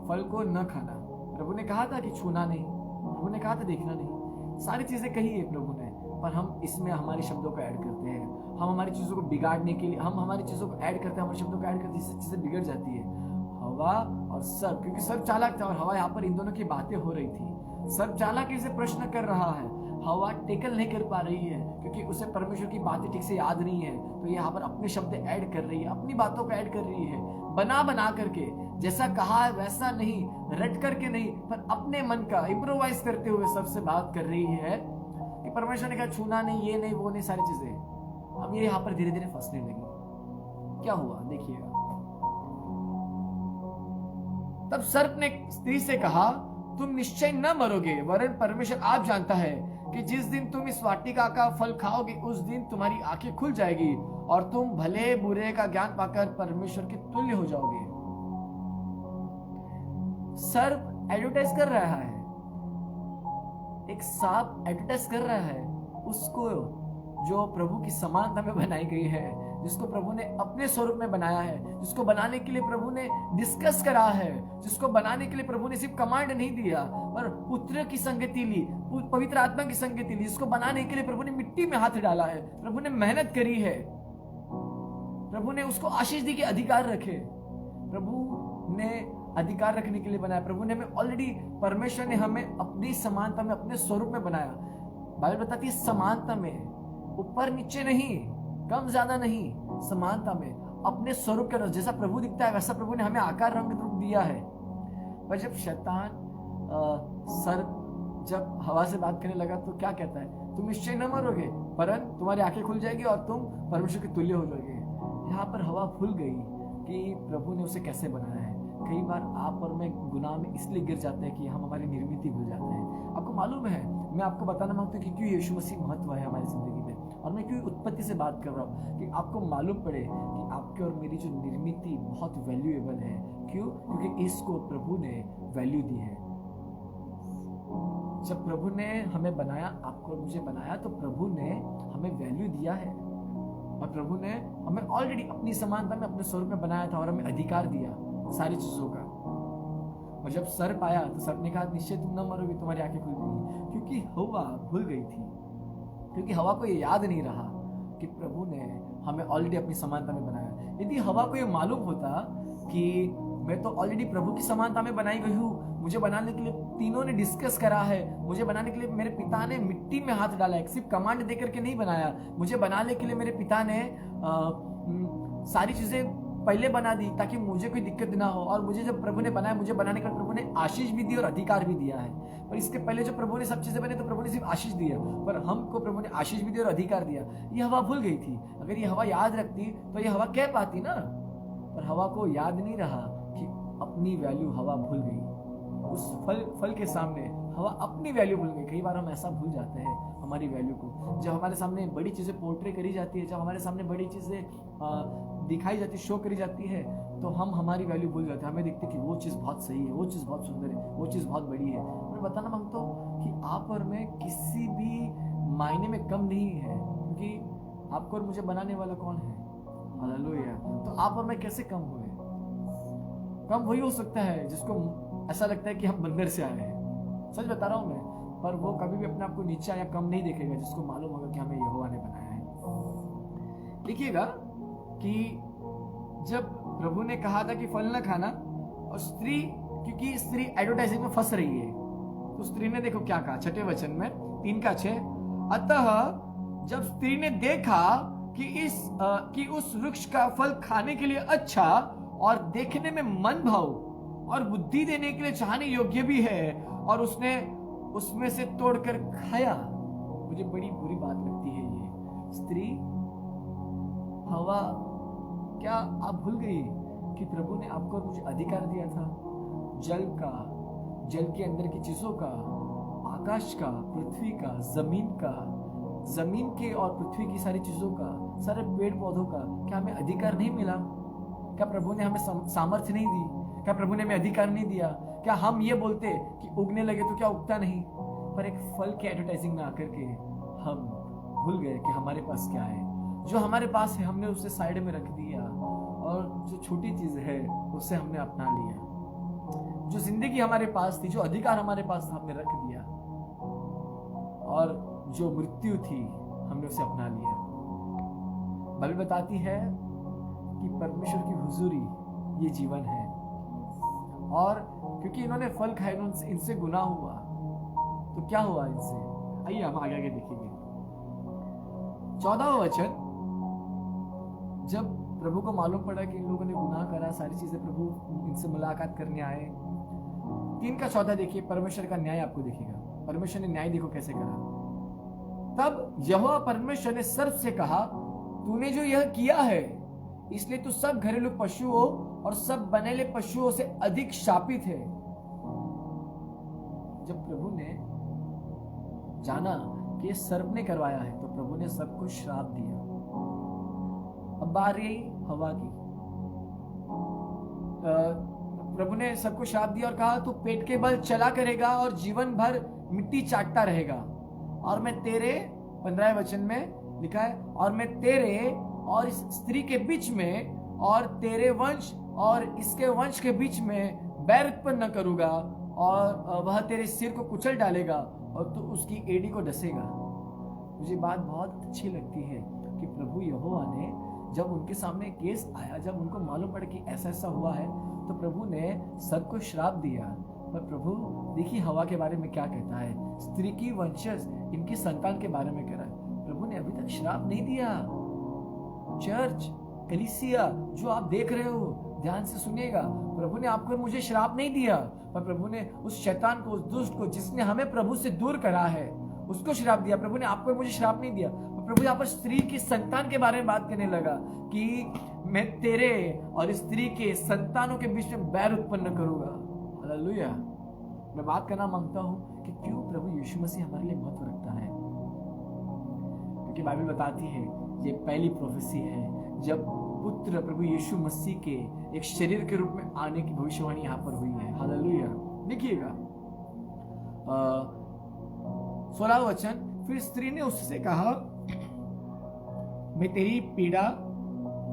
फल को न खाना। प्रभु ने कहा था कि छूना नहीं, प्रभु ने कहा था देखना नहीं। सारी चीजें कही है प्रभु ने, पर हम इसमें हमारी शब्दों को ऐड करते हैं। हम हमारी चीजों को बिगाड़ने के लिए हम हमारी चीजों को ऐड करते हैं, हमारी शब्दों को ऐड करते हैं, जिससे चीजें बिगड़ जाती है। हवा और सर्प, क्योंकि सर्प चालाक था और हवा यहाँ पर इन दोनों की बातें हो रही थी। सर्प चालाकी से प्रश्न कर रहा है, हवा टेकल नहीं कर पा रही है क्योंकि उसे परमेश्वर की बातें ठीक से याद नहीं है। तो यहाँ पर अपने शब्द ऐड कर रही है, अपनी बातों को ऐड कर रही है, बना करके, जैसा कहा है वैसा नहीं, रट करके नहीं, पर अपने मन का इम्प्रोवाइज करते हुए सबसे बात कर रही है कि परमेश्वर ने कहा छूना नहीं, ये नहीं, वो नहीं, सारी चीजें। अब ये यहाँ पर धीरे धीरे फंसने लगी। क्या हुआ देखिएगा। तब सर्प ने स्त्री से कहा, तुम निश्चय न मरोगे, वरन परमेश्वर आप जानता है कि जिस दिन तुम इस वाटिका का फल खाओगे उस दिन तुम्हारी आंखें खुल जाएगी और तुम भले बुरे का ज्ञान पाकर परमेश्वर के तुल्य हो जाओगे। सर्प एडवर्टाइज कर रहा है, एक सांप एडवर्टाइज कर रहा है उसको जो प्रभु की समानता में बनाई गई है, जिसको प्रभु ने अपने स्वरूप में बनाया है, जिसको बनाने के लिए प्रभु ने डिस्कस करा है, जिसको बनाने के लिए प्रभु ने सिर्फ कमांड नहीं दिया पर पुत्र की संगति ली, पवित्र आत्मा की संगति ली, जिसको बनाने के लिए प्रभु ने मिट्टी में हाथ डाला है, प्रभु ने मेहनत करी है, प्रभु ने उसको आशीष दी के अधिकार रखे, प्रभु ने अधिकार रखने के लिए बनाया। प्रभु ने हमें ऑलरेडी, परमेश्वर ने हमें अपनी समानता में, अपने स्वरूप में बनाया। बाइबल बताती है समानता में, ऊपर नीचे नहीं, कम ज्यादा नहीं, समानता में, अपने स्वरूप के अनुसार। जैसा प्रभु दिखता है वैसा प्रभु ने हमें आकार रंग रूप दिया है। पर जब शैतान सर जब हवा से बात करने लगा तो क्या कहता है, तुम निश्चय न मरोगे परंतु तुम्हारी आंखें खुल जाएगी और तुम परमेश्वर के तुल्य हो जाओगे। यहाँ पर हवा भूल गई कि प्रभु ने उसे कैसे बनाया है। कई बार आप और मैं गुनाह में इसलिए गिर जाते हैं कि हम हमारी निर्मिति भूल जाते हैं। आपको मालूम है, मैं आपको बताना मांगता हूँ कि क्यों यीशु मसीह महत्व है हमारी जिंदगी में, और मैं क्यों उत्पत्ति से बात कर रहा हूँ कि आपको मालूम पड़े कि आपके और मेरी जो निर्मिति बहुत वैल्यूएबल है। क्यों? क्योंकि इसको प्रभु ने वैल्यू दी है। जब प्रभु ने हमें बनाया, आपको और मुझे बनाया, तो प्रभु ने हमें वैल्यू दिया है और प्रभु ने हमें ऑलरेडी अपनी समानता में, अपने स्वरूप में बनाया था और हमें अधिकार दिया सारी चीजों का। और जब सर्प आया तो सर्प ने कहा निश्चय तुम न मरोगे, तुम्हारी आंखें खुल जाएंगी, क्योंकि हवा भूल गई थी, क्योंकि हवा को ये याद नहीं रहा कि प्रभु ने हमें ऑलरेडी अपनी समानता में बनाया। यदि हवा को ये मालूम होता कि मैं तो ऑलरेडी प्रभु की समानता में बनाई गई हूँ, मुझे बनाने के लिए तीनों ने डिस्कस करा है, मुझे बनाने के लिए मेरे पिता ने मिट्टी में हाथ डाला है, सिर्फ कमांड देकर के नहीं बनाया, मुझे बनाने के लिए मेरे पिता ने सारी चीजें पहले बना दी ताकि मुझे कोई दिक्कत ना हो। और मुझे जब प्रभु ने बनाया, मुझे बनाने का प्रभु ने आशीष भी दी और अधिकार भी दिया है। पर इसके पहले जो प्रभु ने सब चीजें बने तो प्रभु ने सिर्फ आशीष दिया, पर हमको प्रभु ने आशीष भी दिया और अधिकार दिया। ये हवा भूल गई थी। अगर ये हवा याद रखती तो ये हवा कह पाती ना, पर हवा को याद नहीं रहा कि अपनी वैल्यू हवा भूल गई। उस फल के सामने हवा अपनी वैल्यू भूल गई। कई बार हम ऐसा भूल जाते हैं हमारी वैल्यू को। जब हमारे सामने बड़ी चीजें पोर्ट्रे करी जाती है, जब हमारे सामने बड़ी चीजें दिखाई जाती, शो करी जाती है, तो हम हमारी वैल्यू भूल जाते हैं। हमें दिखते कि वो चीज़ बहुत सही है, वो चीज़ बहुत सुंदर है, वो चीज़ बहुत बड़ी है। मैं बताना मांगता हूँ कि आप और मैं किसी भी मायने में कम नहीं है, क्योंकि आपको और मुझे बनाने वाला कौन है? हालेलुया। तो आप और मैं कैसे कम हुए? कम वही हो सकता है जिसको ऐसा लगता है कि हम बंदर से आए हैं। सच बता रहा हूँ मैं। पर वो कभी भी अपने आप को नीचा या कम नहीं देखेगा जिसको मालूम होगा कि हमें यहोवा ने बनाया है। देखिएगा कि जब प्रभु ने कहा था कि फल न खाना, और स्त्री, क्योंकि स्त्री एडवर्टाइजिंग में फंस रही है, तो स्त्री ने देखो क्या कहा 6 वचन में 3:6, अतः जब स्त्री ने देखा कि उस वृक्ष का फल खाने के लिए अच्छा और देखने में मन भाव और बुद्धि देने के लिए चाहने योग्य भी है, और उसने उसमें से तोड़कर खाया। मुझे बड़ी बुरी बात लगती है ये। स्त्री, हवा, क्या आप भूल गई कि प्रभु ने आपको और मुझे अधिकार दिया था? जल का, जल के अंदर की चीजों का, आकाश का, पृथ्वी का, जमीन के और पृथ्वी की सारी चीजों का, सारे पेड़ पौधों का क्या हमें अधिकार नहीं मिला? क्या प्रभु ने हमें सामर्थ्य नहीं दी? क्या प्रभु ने हमें अधिकार नहीं दिया? क्या हम ये बोलते कि उगने लगे तो क्या उगता नहीं? पर एक फल के एडवर्टाइजिंग में आकर के हम भूल गए कि हमारे पास क्या है। जो हमारे पास है हमने उसे साइड में रख दिया, और जो छोटी चीज है उसे हमने अपना लिया। जो जिंदगी हमारे पास थी, जो अधिकार हमारे पास था, हमने रख दिया, और जो मृत्यु थी हमने उसे अपना लिया। बाइबल बताती है कि परमेश्वर की हुजूरी ये जीवन है, और क्योंकि इन्होंने फल खाए, इनसे गुनाह हुआ, तो क्या हुआ इनसे? आइए हम आगे देखेंगे। 14वां वचन, जब प्रभु को मालूम पड़ा कि इन लोगों ने गुनाह करा, सारी चीजें, प्रभु इनसे मुलाकात करने आए। 3:14 देखिए, परमेश्वर का न्याय आपको दिखेगा। परमेश्वर ने न्याय देखो कैसे करा। तब यहोवा परमेश्वर ने सर्प से कहा, तूने जो यह किया है इसलिए तू सब घरेलू पशुओं और सब बनेले पशुओं से अधिक शापित है। जब प्रभु ने जाना कि ये सर्प ने करवाया है, तो प्रभु ने सबको श्राप दिया। अब बारी हवा की। प्रभु ने सबको श्राप दिया और कहा, तू पेट के बल चला करेगा और जीवन भर मिट्टी चाटता रहेगा, और मैं तेरे 15वें वचन में लिखा है, और मैं तेरे और इस स्त्री के बीच में और तेरे वंश और इसके वंश के बीच में बैर उत्पन्न करूंगा, और वह तेरे सिर को कुचल डालेगा और तू उसकी एड़ी को डसेगा। मुझे बात बहुत अच्छी लगती है कि प्रभु यहोवा ने जब उनके सामने केस आया, जब उनको मालूम पड़ा कि ऐसा ऐसा हुआ है, तो प्रभु ने सबको श्राप दिया। पर प्रभु देखिए हवा के बारे में क्या कहता है, स्त्री की वंशज, इनकी संतान के बारे में कह रहा है। प्रभु ने अभी तक श्राप नहीं दिया। चर्च, कलीसिया जो आप देख रहे हो, ध्यान से सुनिएगा, प्रभु ने आपको मुझे श्राप नहीं दिया, पर प्रभु ने उस शैतान को, उस दुष्ट को, जिसने हमें प्रभु से दूर करा है, उसको श्राप दिया। प्रभु ने आपको मुझे श्राप नहीं दिया। प्रभु यहाँ पर स्त्री की संतान के बारे में बात करने लगा कि मैं तेरे और स्त्री के संतानों के बीच में बैर उत्पन्न करूंगा। हालेलुया। मैं बात करना मांगता हूं कि क्यों प्रभु यीशु मसीह हमारे लिए महत्व रखता है, क्योंकि बाइबल बताती है ये पहली प्रोफेसी है जब पुत्र प्रभु यीशु मसीह के एक शरीर के रूप में आने की भविष्यवाणी यहाँ पर हुई है। हालेलुया। देखिएगा 16वां वचन, फिर स्त्री ने उससे कहा मैं तेरी पीड़ा,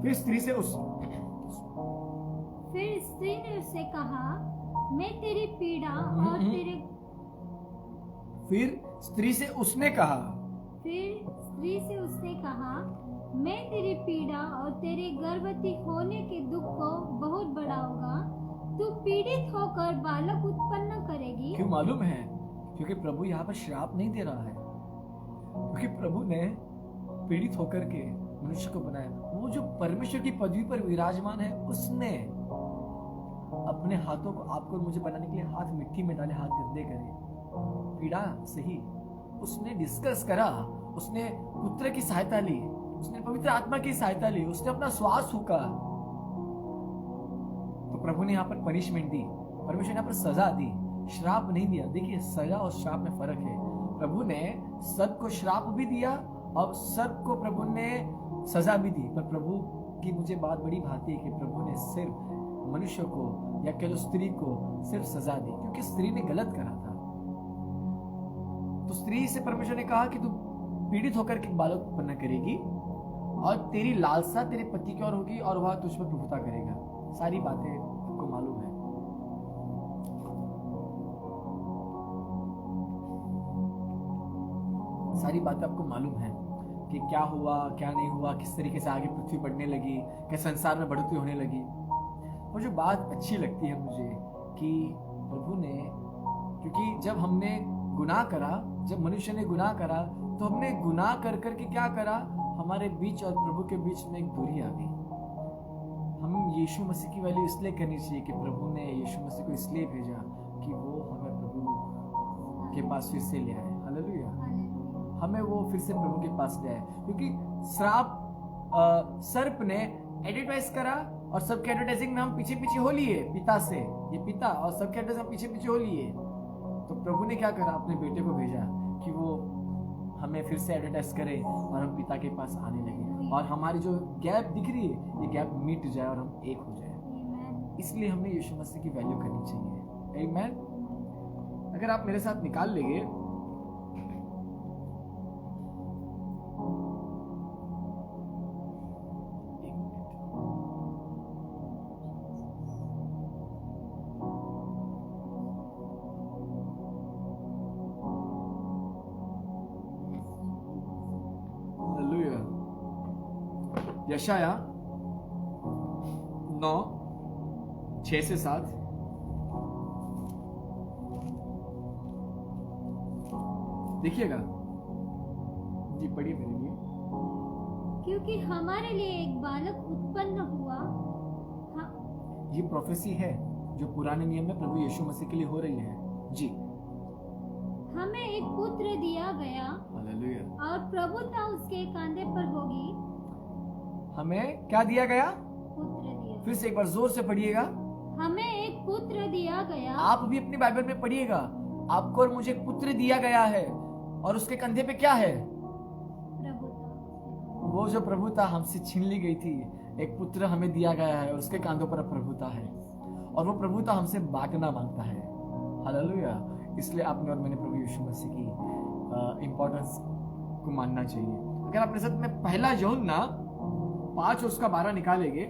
फिर स्त्री से उससे कहा मैं तेरी पीड़ा और तेरे, फिर स्त्री से उसने कहा मैं तेरी पीड़ा और तेरे गर्भवती होने के दुख को बहुत बढ़ाऊंगा, तू पीड़ित होकर बालक उत्पन्न करेगी। क्यों मालूम है? क्योंकि प्रभु यहाँ पर श्राप नहीं दे रहा है, क्योंकि प्रभु ने पीड़ित होकर के मनुष्य को बनाया। वो जो परमेश्वर की पदवी पर विराजमान है, उसने अपने हाथों को आपको मुझे बनाने के लिए हाथ मिट्टी में डाले, हाथ गंदे करे, पीड़ा सही। उसने डिस्कस करा, उसने पुत्र की सहायता ली, उसने पवित्र आत्मा की सहायता ली, उसने अपना श्वास फूका। तो प्रभु ने यहाँ पर पनिशमेंट दी, परमेश्वर ने यहाँ पर सजा दी, श्राप नहीं दिया। देखिए सजा और श्राप में फर्क है। प्रभु ने सबको श्राप भी दिया और सबको प्रभु ने सजा भी दी, पर प्रभु की मुझे बात बड़ी भाती है कि प्रभु ने सिर्फ मनुष्य को या कह लो स्त्री को सिर्फ सजा दी, क्योंकि स्त्री ने गलत करा था। तो स्त्री से परमेश्वर ने कहा कि तू पीड़ित होकर के बालक उत्पन्न करेगी और तेरी लालसा तेरे पति की ओर होगी और वह तुझ पर प्रभुता करेगा। सारी बातें आपको मालूम है। सारी बातें आपको मालूम है कि क्या हुआ क्या नहीं हुआ, किस तरीके से आगे पृथ्वी बढ़ने लगी, क्या संसार में बढ़ोतरी होने लगी। और जो बात अच्छी लगती है मुझे कि प्रभु ने, क्योंकि जब हमने गुनाह करा, जब मनुष्य ने गुनाह करा, तो हमने गुनाह कर करके क्या करा, हमारे बीच और प्रभु के बीच में एक दूरी आ गई। हम यीशु मसीह की वैल्यू इसलिए करनी चाहिए कि प्रभु ने यीशु मसीह को इसलिए भेजा कि वो हमें प्रभु के पास फिर से ले आए। हालेलुया। हमें वो फिर से प्रभु के पास ले आए, क्योंकि श्राप सर्प ने एडवर्टाइज करा और सबके एडवर्टाइजिंग में हम पीछे पीछे हो लिए पिता से, ये पिता और सबके एडवर्टाइजिंग हम पीछे पीछे हो लिए। तो प्रभु ने क्या करा, अपने बेटे को भेजा कि वो हमें फिर से एडवर्टाइज करे और हम पिता के पास आने लगे और हमारी जो गैप दिख रही है ये गैप मिट जाए और हम एक हो जाए। इसलिए हमें यीशु मसीह की वैल्यू करनी चाहिए। आमीन। अगर आप मेरे साथ निकाल लेंगे यशाया 9:6-7। देखिएगा जी, पढ़िए मेरे लिए। क्योंकि हमारे लिए एक बालक उत्पन्न हुआ। ये प्रोफेसी है जो पुराने नियम में प्रभु यीशु मसीह के लिए हो रही है जी। हमें एक पुत्र दिया गया। हालेलुया। और प्रभुता उसके कंधे पर होगी। हमें क्या दिया गया? पुत्र दिया। फिर से एक बार जोर से पढ़िएगा। हमें एक पुत्र दिया गया। आप भी अपनी बाइबल में पढ़िएगा। आपको और मुझे एक पुत्र दिया गया है और उसके कंधे पे क्या है? प्रभुता। वो जो प्रभुता हमसे छीन ली गई थी, एक पुत्र हमें दिया गया है और उसके कांधों पर प्रभुता है और वो प्रभुता हमसे बांटना मांगता है। हालेलुया। इसलिए आपने और मैंने प्रभु यीशु मसीह की इंपॉर्टेंस को मानना चाहिए। अगर आप मेरे साथ में पहला यूहन्ना 5 उसका 12 निकालेंगे,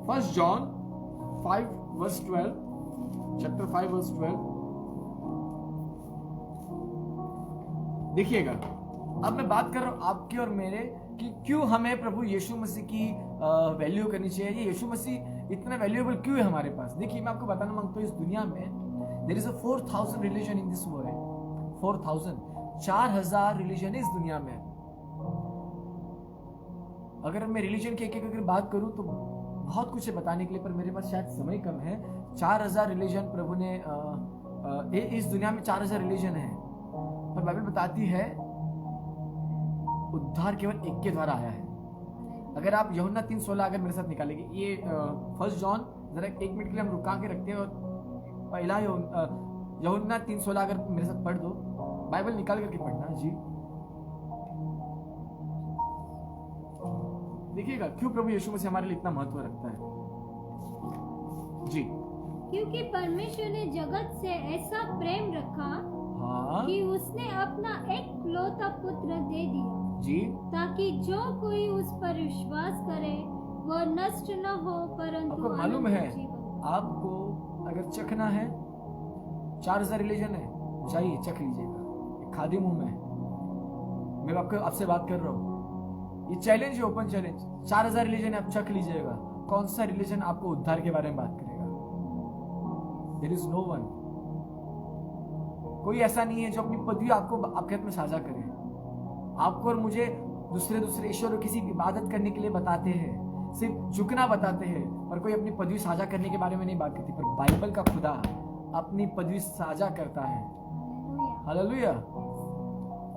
first John 5 verse 12, chapter 5 verse 12 देखिएगा। अब मैं बात कर रहा हूं आपके और मेरे कि क्यों हमें प्रभु यीशु मसीह की वैल्यू करनी चाहिए। ये यीशु मसीह इतना वैल्यूएबल क्यों है हमारे पास। देखिए मैं आपको बताना मांगता हूँ, इस दुनिया में there is a 4000 religion in this world. 4000 religion इस दुनिया में। अगर मैं रिलीजन की एक अगर बात करूं तो बहुत कुछ है बताने के लिए, पर मेरे पास शायद समय कम है। 4000 रिलीजन प्रभु ने इस दुनिया में 4000 रिलीजन है, पर बाइबल बताती है उद्धार केवल एक के द्वारा आया है। अगर आप यूहन्ना 3:16 अगर मेरे साथ निकालेंगे, ये फर्स्ट जॉन जरा 1 मिनट के लिए हम रुका के रखते हैं और पहला यूहन्ना 3:16 अगर मेरे साथ पढ़ दो, बाइबल निकाल करके पढ़ना जी। देखिएगा क्यों प्रभु यीशु मसीह हमारे लिए इतना महत्व रखता है जी। क्योंकि परमेश्वर ने जगत से ऐसा प्रेम रखा कि उसने अपना एकलौता पुत्र दे दिया जी, ताकि जो कोई उस पर विश्वास करे वह नष्ट न हो परंतु आपको मालूम है, जीवन। आपको अगर चखना है, 4000 रिलीजन है, चाहिए चख लीजिएगा। खादी मुंह में मैं आपसे बात कर रहा हूँ, ये चैलेंज है, ओपन चैलेंज। 4000 रिलीजन है, आप चख लीजिएगा। कौन सा रिलीजन आपको उद्धार के बारे में बात करेगा? There is no one. कोई ऐसा नहीं है जो अपनी पदवी आपको आपके हाथ में साझा करे। आपको और मुझे दूसरे ईश्वर और किसी की इबादत करने के लिए बताते हैं, सिर्फ झुकना बताते हैं, पर कोई अपनी पदवी साझा करने के बारे में नहीं बात करती। पर बाइबल का खुदा अपनी पदवी साझा करता है। हालेलुया।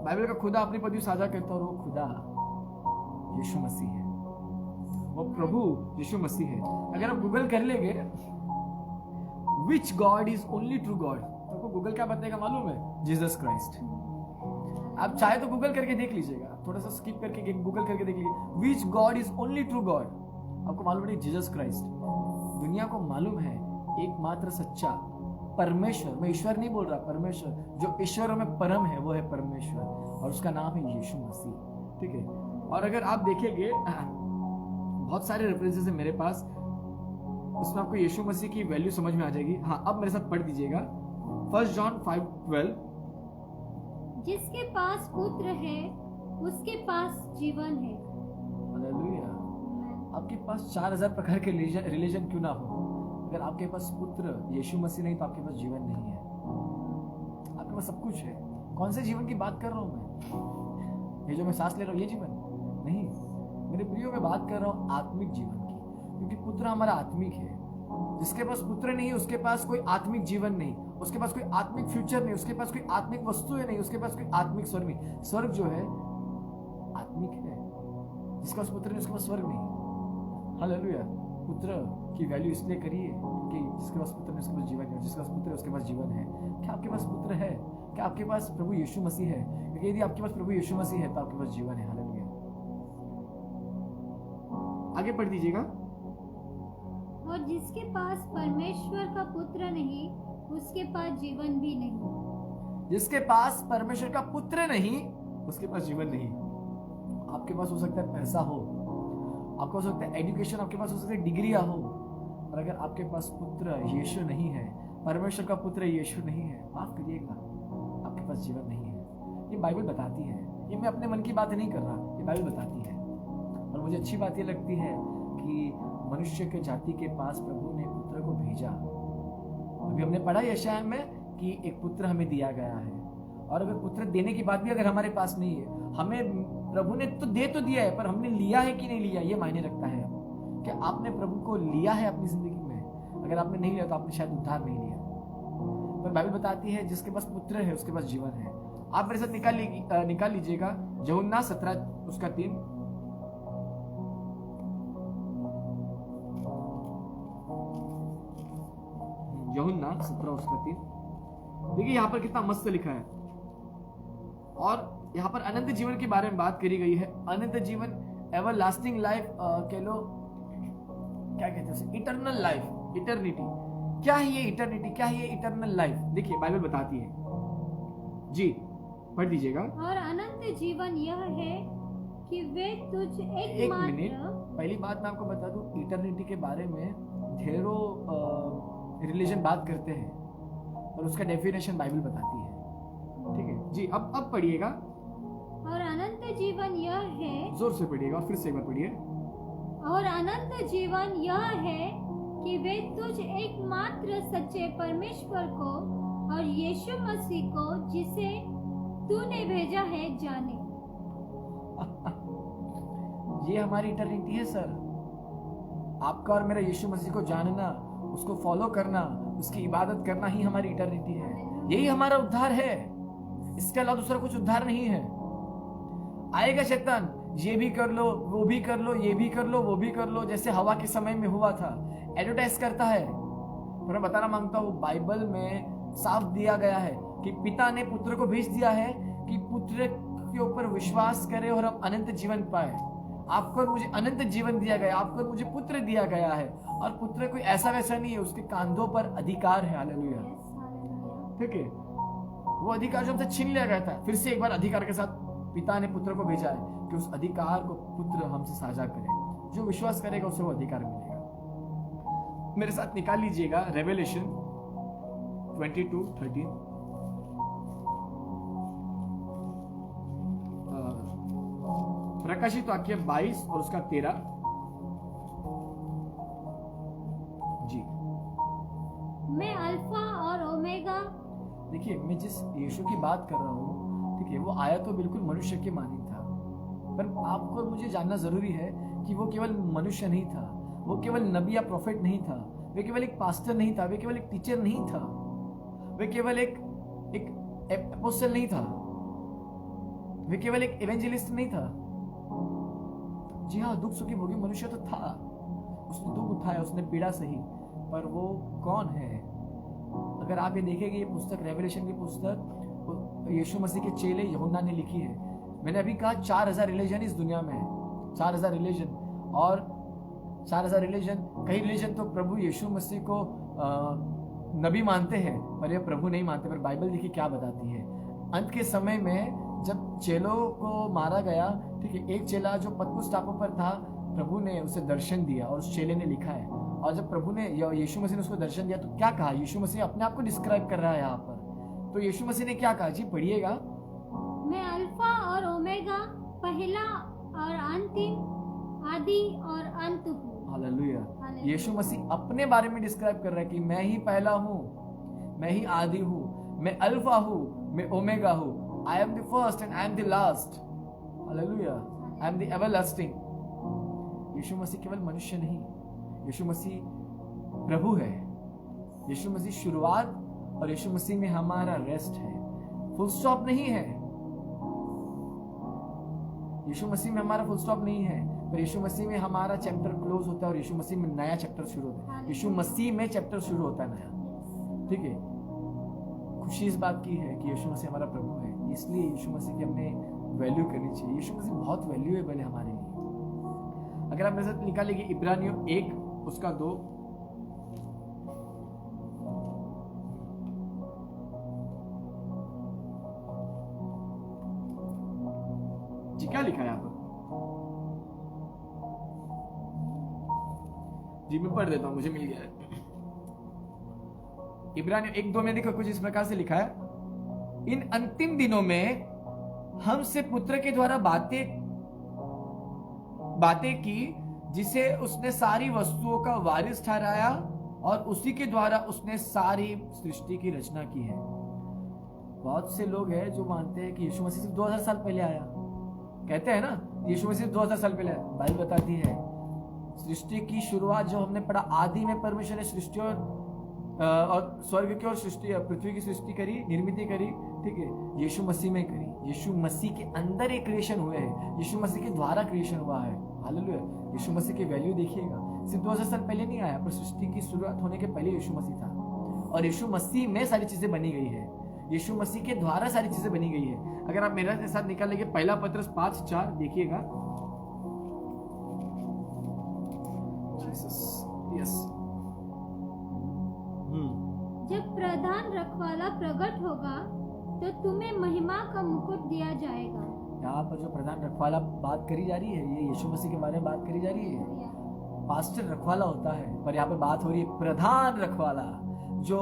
बाइबल का खुदा अपनी पदवी साझा करता है और वो खुदा यीशु मसीह है, वो प्रभु यीशु मसीह है। अगर आप गूगल कर लेंगे which God is only true God, तो गूगल क्या बताएगा मालूम है? Jesus Christ. आप चाहे तो गूगल करके देख लीजिएगा, थोड़ा सा स्किप करके गूगल करके देख लीजिए, which God is only true God. आपको मालूम है जीसस क्राइस्ट। दुनिया को मालूम है एकमात्र सच्चा परमेश्वर, मैं ईश्वर नहीं बोल रहा, परमेश्वर, जो ईश्वरों में परम है वो है परमेश्वर, और उसका नाम है यीशु मसीह। ठीक है। और अगर आप देखेंगे बहुत सारे रेफरेंसेस है मेरे पास, उसमें आपको यीशु मसीह की वैल्यू समझ में आ जाएगी। हाँ, अब मेरे साथ पढ़ दीजिएगा फर्स्ट जॉन 5:12। जिसके पास पुत्र है उसके पास जीवन है। हालेलुया। आपके पास 4000 प्रकार के रिलीजन क्यों ना हो, अगर आपके पास पुत्र यीशु मसीह नहीं तो आपके पास जीवन नहीं है। आपके पास सब कुछ है। कौन से जीवन की बात कर रहा हूं मैं? ये जो मैं सांस ले रहा हूं ये जीवन नहीं, मेरे प्रियो में बात कर रहा हूं आत्मिक जीवन की, क्योंकि पुत्र हमारा आत्मिक है। जिसके पास पुत्र नहीं, उसके पास कोई आत्मिक जीवन नहीं, उसके पास कोई आत्मिक फ्यूचर नहीं, उसके पास कोई आत्मिक वस्तुएं नहीं, उसके पास कोई आत्मिक स्वर्ग नहीं। स्वर्ग जो है आत्मिक है। जिसके पास पुत्र नहीं उसके पास स्वर्ग नहीं। हालेलुया। पुत्र की वैल्यू इसलिए करिए कि जिसके पास पुत्र नहीं उसके पास जीवन है, जिसके पास पुत्र है उसके पास जीवन है। क्या आपके पास पुत्र है? क्या आपके पास प्रभु यीशु मसीह है? क्योंकि यदि आपके पास प्रभु यीशु मसीह है तो आपके पास जीवन है। हालेलुया। आगे पढ़ दीजिएगा। और जिसके पास परमेश्वर का पुत्र नहीं उसके पास जीवन भी नहीं। जिसके पास परमेश्वर का पुत्र नहीं उसके पास जीवन नहीं। आपके पास हो सकता है पैसा हो, आपको हो सकता है एजुकेशन, आपके पास हो सकता है डिग्रियां हो, पर अगर आपके पास पुत्र यीशु नहीं है, परमेश्वर का पुत्र यीशु नहीं है, माफ करिएगा, आपके पास जीवन नहीं है। ये बाइबल बताती है। ये मैं अपने मन की बात नहीं कर रहा, ये बाइबल बताती है। और मुझे अच्छी बात ये लगती है कि मनुष्य के जाति के पास प्रभु ने पुत्र को भेजा। अभी हमने पढ़ा यशायाह में कि एक पुत्र हमें दिया गया है, और अगर पुत्र देने की बात भी अगर हमारे पास नहीं है, हमें प्रभु ने तो दे तो दिया है, पर हमने लिया है कि नहीं लिया, ये मायने रखता है। क्या आपने प्रभु को लिया है अपनी जिंदगी में? अगर आपने नहीं लिया तो आपने शायद उद्धार नहीं लिया। पर बाइबल बताती है जिसके पास पुत्र है उसके पास जीवन है। आप मेरे साथ निकाल लीजिएगा यूहन्ना 17:3। यूहन्ना 17:3। देखिए यहाँ पर कितना मस्त लिखा है, और यहाँ पर अनंत जीवन के बारे में बात करी गई है। अनंत जीवन, एवर लास्टिंग लाइफ, कह लो क्या कहते हैं, इटर्नल लाइफ, इटर्निटी। क्या है ये इटर्निटी? क्या है ये इटर्नल लाइफ? देखिए बाइबल बताती है जी पढ़ दीजिएगा। और अनंत जीवन यह है कि वे तुझ एक मिनट, एकमात्र। पहली बात मैं आपको बता दूं, इटर्निटी के बारे में ढेरों रिलीजन बात करते हैं और उसका डेफिनेशन बाइबल बताती है। ठीक है जी, अब पढ़िएगा, और अनंत जीवन यह है, जोर से पढ़िएगा और फिर से एक बार पढ़िए। और अनंत जीवन यह है कि वे तुझ एकमात्र सच्चे परमेश्वर को और यीशु मसीह को जिसे तूने भेजा है जाने। ये हमारी इटर्निटी है सर। आपका और मेरा यीशु मसीह को जानना, उसको फॉलो करना, उसकी इबादत करना ही हमारी इटर्निटी है। यही हमारा उद्धार है, इसके अलावा दूसरा कुछ उद्धार नहीं है। आएगा शैतान, ये भी कर लो, वो भी कर लो, ये भी कर लो, वो भी कर लो, जैसे हवा के समय में हुआ था, एडवर्टाइज करता है। और मैं बताना मांगता हूँ, बाइबल में साफ दिया गया है कि पिता ने पुत्र को भेज दिया है कि पुत्र के ऊपर विश्वास करे और हम अनंत जीवन पाए। आपको और मुझे अनंत जीवन दिया गया, आपको और मुझे पुत्र दिया गया है, और पुत्र कोई ऐसा वैसा नहीं है, उसके कांधों पर अधिकार है। हालेलुया। ठीक है, वो अधिकार जो हमसे छीन लिया गया था, फिर से एक बार अधिकार के साथ पिता ने पुत्र को भेजा है कि उस अधिकार को पुत्र हमसे साझा करे। जो विश्वास करेगा उसे वो अधिकार मिलेगा। मेरे साथ निकाल लीजिएगा रेवलेशन 22:13। प्रकाशित वाक्य 22 और उसका 13 जी। मैं अल्फा और ओमेगा। देखिए, मैं जिस यीशु की बात कर रहा हूँ, ठीक है, वो आया तो बिल्कुल मनुष्य के मानी था, पर आपको मुझे जानना जरूरी है कि वो केवल मनुष्य नहीं था, वो केवल नबी या प्रोफेट नहीं था, वे केवल एक पास्टर नहीं था, वे केवल एक टीचर नहीं था, वे केवल एक एपोस्टल नहीं था, वे केवल एक इवेंजलिस्ट नहीं था। जी हाँ, दुख सुखी भोगी मनुष्य तो था, उसने दुख उठाया, उसने पीड़ा सही, पर वो कौन है? अगर आप ये देखेंगे, ये पुस्तक रेवलेशन की पुस्तक यीशु मसीह के चेले यूहन्ना ने लिखी है। मैंने अभी कहा 4000 रिलीजन इस दुनिया में है, 4000 रिलीजन, और 4000 रिलीजन, कई रिलीजन तो प्रभु यीशु मसीह को नबी मानते हैं, पर ये प्रभु नहीं मानते। पर बाइबल देखिए क्या बताती है। अंत के समय में जब चेलों को मारा गया, ठीक है, एक चेला जो पतमुस टापू पर था, प्रभु ने उसे दर्शन दिया और उस चेले ने लिखा है। और जब प्रभु ने यीशु मसीह ने उसको दर्शन दिया तो क्या कहा? यीशु मसीह अपने आप को डिस्क्राइब कर रहा है यहाँ पर। तो यीशु मसीह ने क्या कहा जी? पढ़िएगा। मैं अल्फा और ओमेगा, पहला और अंतिम, आदि और अंत हूँ। हालेलुया। यीशु मसीह अपने बारे में डिस्क्राइब कर रहा है कि मैं ही पहला हूँ, मैं ही आदि हूँ, मैं अल्फा हूँ, मैं ओमेगा हूँ। I am the first and I am the last. Hallelujah. I am the everlasting. यीशु मसीह केवल मनुष्य नहीं, यीशु मसीह प्रभु है। यीशु मसीह शुरुआत और यीशु मसीह में हमारा रेस्ट है, फुल स्टॉप नहीं है। यीशु मसीह में हमारा फुल स्टॉप नहीं है, पर यीशु मसीह में हमारा चैप्टर क्लोज होता है और यीशु मसीह में नया चैप्टर शुरू होता है। यीशु मसीह में चैप्टर शुरू होता है नया। ठीक है, खुशी इस बात की है कि यीशु मसीह हमारा प्रभु है, इसलिए यीशु मसीह की हमने वैल्यू करनी चाहिए। यीशु मसीह बहुत वैल्यूएबल है हमारे लिए। अगर आप मेरे साथ निकालेंगे इब्रानियों 1 उसका 2, जी क्या लिखा है यहाँ पर? जी मैं पढ़ देता हूं, मुझे मिल गया है। इब्रानियों 1:2 में देखो, कुछ इस प्रकार से लिखा है, इन अंतिम दिनों में हमसे पुत्र के द्वारा बातें की, जिसे उसने सारी वस्तुओं का वारिस ठहराया और उसी के द्वारा उसने सारी सृष्टि की रचना की है। बहुत से लोग हैं जो मानते हैं कि यीशु मसीह सिर्फ 2000 साल पहले आया। कहते हैं ना, यीशु मसीह 2000 साल पहले आया। बाइबल बताती है सृष्टि की शुरुआत जो हमने पढ़ा, आदि में परमेश्वर ने सृष्टि और स्वर्ग की और सृष्टि, पृथ्वी की सृष्टि करी, निर्मित करी, ठीक है, यीशु मसीह में करी। यीशु मसीह के अंदर एक क्रिएशन हुए है, यीशु मसीह के द्वारा क्रिएशन हुआ है। हालेलुया। यीशु मसीह की वैल्यू देखिएगा, सिर्फ 2000 साल पहले नहीं आया, पर सृष्टि की शुरुआत होने के पहले यीशु मसीह था, और यीशु मसीह में सारी चीजें बनी गई है, यीशु मसीह के द्वारा सारी चीजें बनी गई है। अगर आप मेरे साथ निकाल लेंगे पहला पत्रस 5:4 देखिएगा। यस। जब प्रधान रखवाला प्रकट होगा तो तुम्हें महिमा का मुकुट दिया जाएगा। यहाँ पर जो प्रधान रखवाला बात करी जा रही है, ये यीशु मसीह के बारे में बात करी जा रही है। पास्टर रखवाला होता है, पर यहाँ पर बात हो रही है प्रधान रखवाला, जो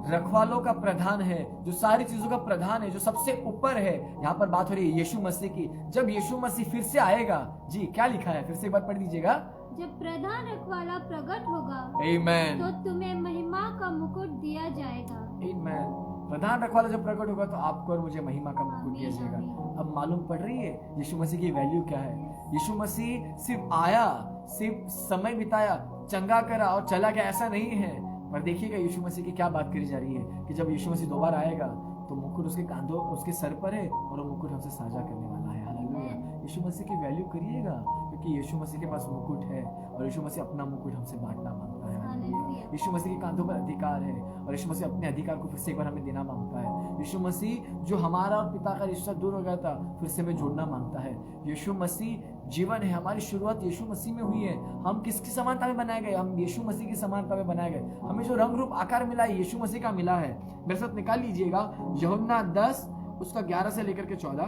रखवालों का प्रधान है, जो सारी चीजों का प्रधान है, जो सबसे ऊपर है। यहाँ पर बात हो रही है यीशु मसीह की। जब यीशु मसीह फिर से आएगा, जी क्या लिखा है, फिर से एक बार पढ़ दीजिएगा। जब प्रधान रखवाला प्रकट होगा, आमीन, तो तुम्हें महिमा का मुकुट दिया जाएगा। आमीन। प्रधान रखवाला जब प्रकट होगा तो आपको और मुझे महिमा का मुकुट दिया जाएगा। अब मालूम पड़ रही है यीशु मसीह की वैल्यू क्या है। यीशु मसीह सिर्फ आया, सिर्फ समय बिताया, चंगा करा और चला गया, ऐसा नहीं है। पर देखिएगा यीशु मसीह की क्या बात करी जा रही है कि जब यीशु मसीह दोबारा आएगा तो मुकुट उसके कांधों, उसके सर पर है और वो मुकुट हमसे साझा करने वाला है। हालेलुया। यीशु मसीह की वैल्यू करिएगा, क्योंकि यीशु मसीह के पास मुकुट है और यीशु मसीह अपना मुकुट हमसे बांटना मांगता है। हालेलुया। यीशु मसीह के कांधों पर अधिकार है और यीशु मसीह अपने अधिकार को फिर से एक बार हमें देना मांगता है। यीशु मसीह जो हमारा और पिता का रिश्ता दूर हो गया था, फिर से हमें जोड़ना मांगता है। यीशु मसीह जीवन है, हमारी शुरुआत यीशु मसीह में हुई है। हम किसकी समानता में बनाए गए? हम यीशु मसीह की समानता में बनाए गए। हमें जो रंग रूप आकार मिला है, यीशु मसीह का मिला है। मेरे साथ निकाल लीजिएगा यूहन्ना 10 उसका 11 से लेकर के 14।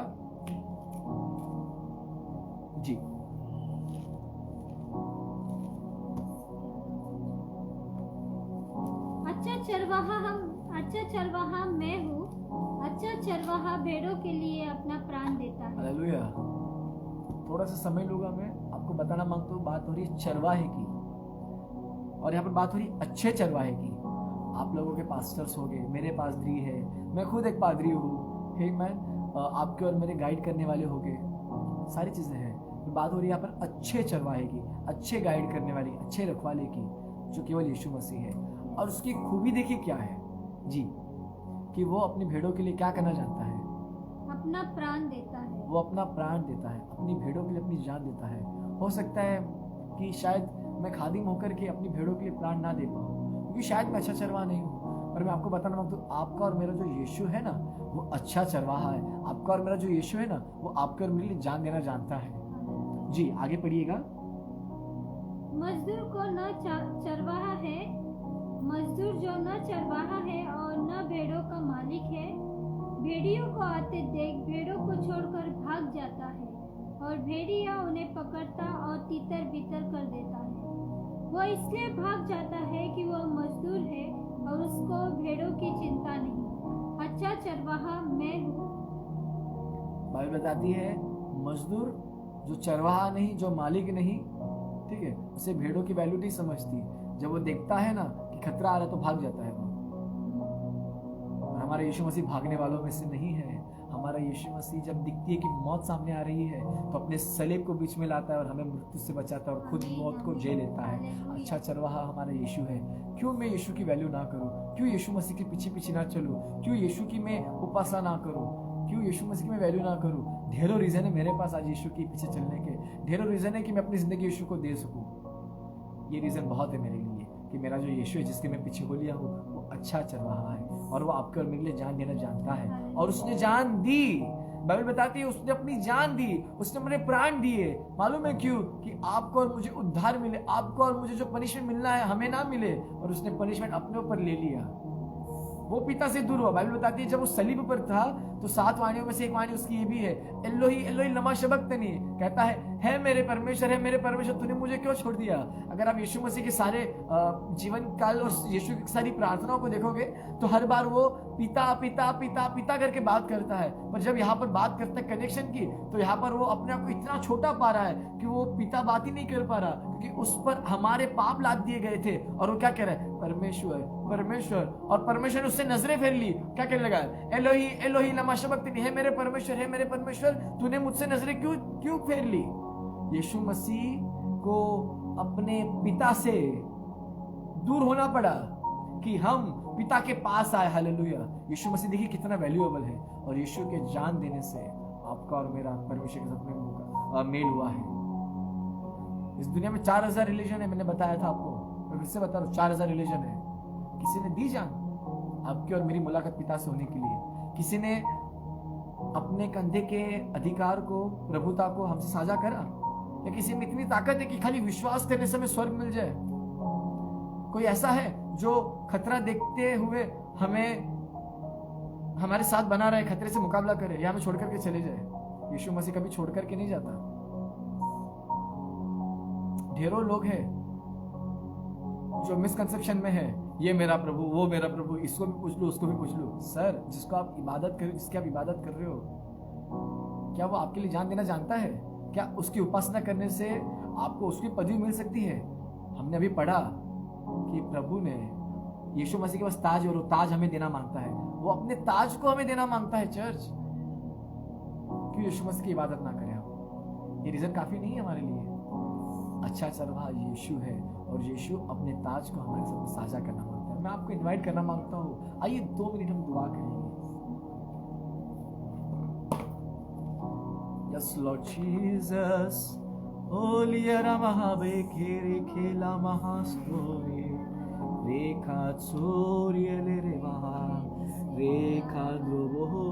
जी, अच्छा चरवाहा मैं हूँ। अच्छा चरवाहा भेड़ों के लिए अपना प्राण देता है। हालेलुया। थोड़ा सा समय लूंगा, मैं आपको बताना मांगता हूँ। बात हो रही है चरवाहे की, और यहाँ पर बात हो रही है अच्छे चरवाहे की। आप लोगों के पास्टर्स हो गए, मेरे पादरी है, मैं खुद एक पादरी हूँ। हे मैन, आपके और मेरे गाइड करने वाले हो गए, सारी चीजें हैं। बात हो रही है यहाँ पर अच्छे चरवाहे की, अच्छे गाइड करने वाले, अच्छे रखवाले की, जो केवल यीशु मसीह है। और उसकी खूबी देखिए क्या है जी, कि वो अपनी भेड़ों के लिए क्या करना जानता है? अपना प्राण देता है। वो अपना प्राण देता है, अपनी भेड़ों के लिए अपनी जान देता है। हो सकता है कि शायद मैं खादिम होकर के अपनी भेड़ों के लिए प्राण ना दे पाऊँ, क्योंकि शायद मैं अच्छा चरवाहा नहीं हूँ। पर मैं आपको बताना मांगता हूँ, आपका और मेरा जो यीशु है ना, वो अच्छा चरवाहा है। आपका और मेरा जो यीशु है ना, वो आपके और मेरे लिए जान देना जानता है। जी आगे पढ़िएगा। मजदूर को न चरवाहा है, मजदूर जो न चरवाहा है और न भेड़ों का मालिक है, भेड़ियों को आते देख भेड़ों को छोड़कर भाग जाता है और भेड़िया उन्हें पकड़ता और तीतर बीतर कर देता है। वो इसलिए भाग जाता है कि वो मजदूर है और उसको भेड़ों की चिंता नहीं। अच्छा चरवाहा मैं हूँ। बाइबल बताती है मजदूर जो चरवाहा नहीं, जो मालिक नहीं, ठीक है, उसे भेड़ों की वैल्यू नहीं समझती। जब वो देखता है ना कि खतरा आ रहा है तो भाग जाता है वो। और हमारा यीशु मसीह भागने वालों में से नहीं है। हमारा यीशु मसीह जब दिखती है कि मौत सामने आ रही है तो अपने सलीब को बीच में लाता है और हमें मृत्यु से बचाता है और खुद मौत को झेल लेता है। अच्छा चरवाहा हमारा यीशु है। क्यों मैं यीशु की वैल्यू ना करूं? क्यों यीशु मसीह के पीछे पीछे ना चलूं? क्यों यीशु की मैं उपासना ना करूं? क्यों यीशु मसीह की मैं वैल्यू ना करूं? ढेरों रीजन है मेरे पास आज यीशु के पीछे चलने के। ढेरों रीजन है कि मैं अपनी जिंदगी यीशु को दे सकूं। ये रीजन बहुत है मेरे लिए कि मेरा जो यीशु है, जिसके मैं पीछे हो लिया हूँ, वो अच्छा चरवाहा है और वो आपके और मेरे लिए जान देना जानता है। और उसने जान दी। बाइबल बताती है उसने अपनी जान दी, उसने अपने प्राण दिए। मालूम है क्यों? कि आपको और मुझे उद्धार मिले, आपको और मुझे जो पनिशमेंट मिलना है हमें ना मिले, और उसने पनिशमेंट अपने ऊपर ले लिया। वो पिता से दूर हुआ। बाइबल बताती है जब वो सलीब पर था तो 7 वाणियों में से एक वाणी उसकी ये भी है, एलोही एलोही लमा शबक्तनी, कहता है मेरे परमेश्वर तूने मुझे क्यों छोड़ दिया। अगर आप यीशु मसीह के सारे जीवन काल और यीशु की सारी प्रार्थनाओं को देखोगे तो हर बार वो पिता पिता पिता पिता करके बात करता है। पर जब यहाँ पर बात करता है कनेक्शन की, तो यहाँ पर वो अपने आप को इतना छोटा पा रहा है कि वो पिता बात ही नहीं कर पा रहा, क्योंकि उस पर हमारे पाप लाद दिए गए थे। और वो क्या कह रहा है? परमेश्वर परमेश्वर। और परमेश्वर ने उससे नजरें फेर ली। क्या कहने लगा? एलोही एलोही लमा शबक्तनी, है मेरे परमेश्वर तूने मुझसे नजरें क्यों फेर ली। यीशु मसीह को अपने पिता से दूर होना पड़ा कि हम पिता के पास आए। हालेलुया। यीशु मसीह देखिए कितना वैल्यूएबल है। और यीशु के जान देने से आपका और मेरा परमेश्वर के साथ में मेल हुआ है। इस दुनिया में 4000 रिलीजन है, मैंने बताया था आपको, मैं फिर से बता रहा हूँ, 4000 रिलीजन है। किसी ने दी जान आपकी और मेरी मुलाकात पिता से होने के लिए? किसी ने अपने कंधे के अधिकार को, प्रभुता को हमसे साझा करा? या किसी में इतनी ताकत है कि खाली विश्वास करने से हमें स्वर्ग मिल जाए? कोई ऐसा है जो खतरा देखते हुए हमें हमारे साथ बना रहे, खतरे से मुकाबला करे या हमें छोड़ करके चले जाए। यीशु मसीह कभी छोड़ करके नहीं जाता। ढेरों लोग हैं जो मिसकंसेप्शन में है, ये मेरा प्रभु, वो मेरा प्रभु, इसको भी पूछ लो, उसको भी पूछ लो। सर, जिसकी आप इबादत कर रहे हो, क्या वो आपके लिए जान देना जानता है? क्या उसकी उपासना करने से आपको उसकी पदवी मिल सकती है? हमने अभी पढ़ा कि प्रभु ने यीशु मसीह के पास ताज है और वो ताज हमें देना मांगता है। वो अपने ताज को हमें देना मांगता है। चर्च, क्यों यीशु मसीह की इबादत ना करें हम? ये रीजन काफी नहीं है हमारे लिए। अच्छा चरवाहा यीशु है और यीशु अपने ताज को हमारे साथ साझा करना मांगता है। मैं आपको इनवाइट करना मांगता हूँ, आइए 2 मिनट हम दुआ करेंगे। Yes, Lord Jesus. Oliera mahabekere kela mahastore. Rekha tsoriele revaha. Rekha drobo.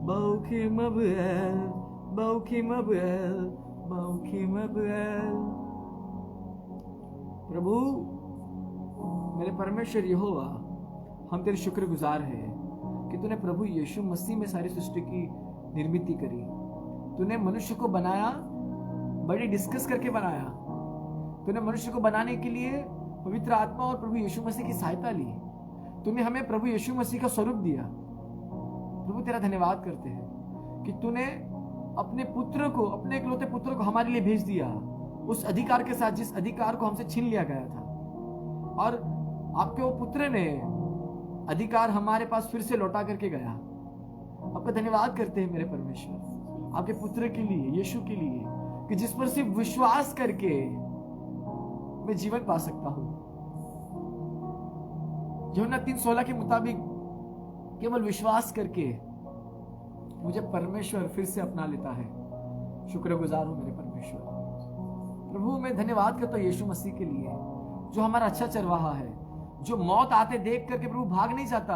Baukim abel. Baukim abel. Baukim abel. प्रभु, मेरे परमेश्वर यहोवा, हम तेरे शुक्रगुजार हैं कि तूने प्रभु यीशु मसीह में सारी सृष्टि की निर्मित करी। तूने मनुष्य को बनाया, बड़ी डिस्कस करके बनाया। तूने मनुष्य को बनाने के लिए पवित्र आत्मा और प्रभु यीशु मसीह की सहायता ली। तूने हमें प्रभु यीशु मसीह का स्वरूप दिया। प्रभु, तेरा धन्यवाद करते हैं कि तूने अपने पुत्र को, अपने इकलौते पुत्र को हमारे लिए भेज दिया, उस अधिकार के साथ जिस अधिकार को हमसे छीन लिया गया था। और आपके वो पुत्र ने अधिकार हमारे पास फिर से लौटा करके गया। आपका धन्यवाद करते हैं मेरे परमेश्वर, आपके पुत्र के लिए, यीशु के लिए, कि जिस पर सिर्फ विश्वास करके मैं जीवन पा सकता हूं। यूहन्ना 3:16 के मुताबिक केवल विश्वास करके मुझे परमेश्वर फिर से अपना लेता है। शुक्रगुजार हूं मेरे परमेश्वर। प्रभु, मैं धन्यवाद करता हूं यीशु मसीह के लिए, जो हमारा अच्छा चरवाहा है, जो मौत आते देख करके प्रभु भाग नहीं जाता,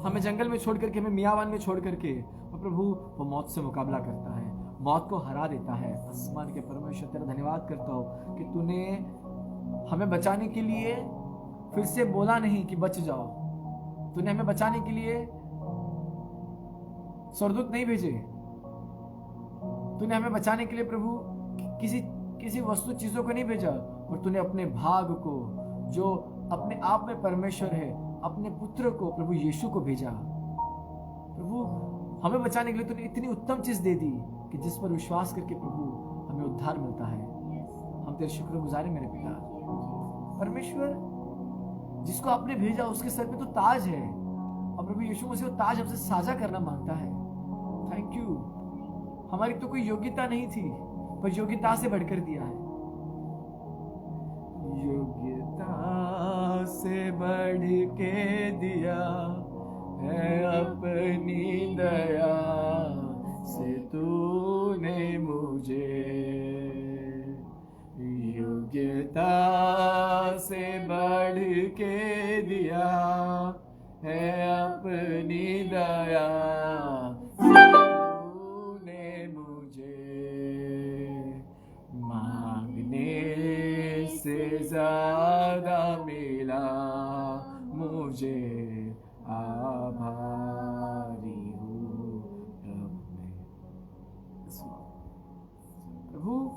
हमें जंगल में छोड़ करके, हमें मियावान में छोड़ करके, और प्रभु वो मौत से मुकाबला करता है, मौत को हरा देता है। आसमान के परमेश्वर, तेरा धन्यवाद करता हूँ कि तूने हमें बचाने के लिए फिर से बोला नहीं कि बच जाओ। तूने हमें बचाने के लिए स्वर्गदूत नहीं भेजे। तूने हमें बचाने के लिए प्रभु किसी वस्तु चीजों को नहीं भेजा, और तूने अपने भाग को, जो अपने आप में परमेश्वर है, अपने पुत्र को, प्रभु यीशु को भेजा। प्रभु, हमें बचाने के लिए तूने इतनी उत्तम चीज दे दी कि जिस पर विश्वास करके प्रभु हमें उद्धार मिलता है। हम तेरे शुक्रगुजार हैं मेरे पिता परमेश्वर। जिसको आपने भेजा उसके सर पे तो ताज है, और प्रभु यीशु मसीह वो ताज हमसे साझा करना मांगता है। Thank you. हमारी तो कोई योग्यता नहीं थी, पर योग्यता से बढ़कर दिया है। योग्यता से बढ़ के दिया है, अपनी दया से तूने मुझे। योग्यता से बढ़ के दिया है, अपनी दया से तूने मुझे। मांगने से ज्यादा मिला मुझे, आभारी हूँ प्रभु।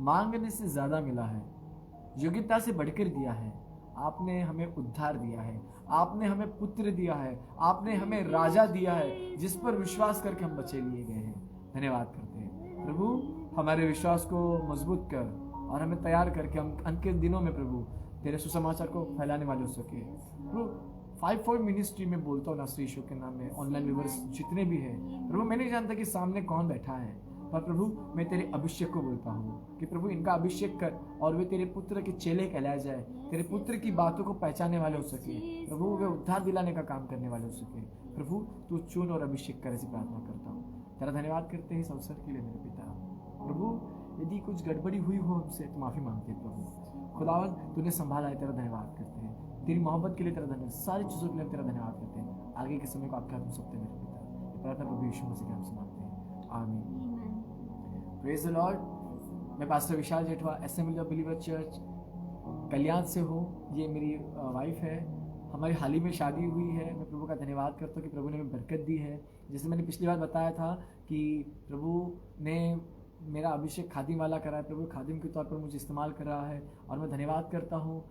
मांगने से ज्यादा मिला है, योग्यता से बढ़कर दिया है। आपने हमें उद्धार दिया है, आपने हमें पुत्र दिया है, आपने हमें राजा दिया है, जिस पर विश्वास करके हम बचे लिए गए हैं। धन्यवाद करते हैं प्रभु। हमारे विश्वास को मजबूत कर और हमें तैयार करके हम अंत के दिनों में प्रभु तेरे सुसमाचार को फैलाने वाले हो सके। प्रभु 5-4 मिनिस्ट्री में बोलता हूँ ना श्री यीशु के नाम में, ऑनलाइन व्यूअर्स जितने भी हैं प्रभु, मैं नहीं जानता कि सामने कौन बैठा है, पर प्रभु मैं तेरे अभिषेक को बोलता हूँ कि प्रभु इनका अभिषेक कर और वे तेरे पुत्र के चेले कहलाए जाए, तेरे पुत्र की बातों को पहचानने वाले हो सके प्रभु, वे उद्धार दिलाने का काम करने वाले हो सके। प्रभु तू चुन और अभिषेक कर, ऐसी प्रार्थना करता हूँ। तेरा धन्यवाद करते हैं इस अवसर के लिए मेरे पिता। प्रभु यदि कुछ गड़बड़ी हुई हो हमसे तो माफी मांगते हैं प्रभु। खुदावन तूने संभाला है, तेरा धन्यवाद करते हैं। तेरी मोहब्बत के लिए तेरा धन्यवाद, सारी चीज़ों के लिए तेरा धन्यवाद करते हैं। आगे के समय को आपके हाथ में सौंपते हैं मेरे पिता। ये प्रार्थना प्रभु यीशु मसीह के नाम से मांगते हैं, आमीन। Praise the Lord. मैं pastor Vishal Jethwa, assembly of believer church Kalyan से हूँ। ये मेरी वाइफ है। हमारी हाल ही में शादी हुई है, मैं प्रभु का धन्यवाद करता हूँ कि प्रभु ने हमें बरकत दी है। जैसे मैंने पिछली बार बताया था कि प्रभु ने मेरा अभिषेक खादिम वाला करा है, प्रभु खादिम के तौर पर मुझे इस्तेमाल कर रहा है। और मैं धन्यवाद करता हूँ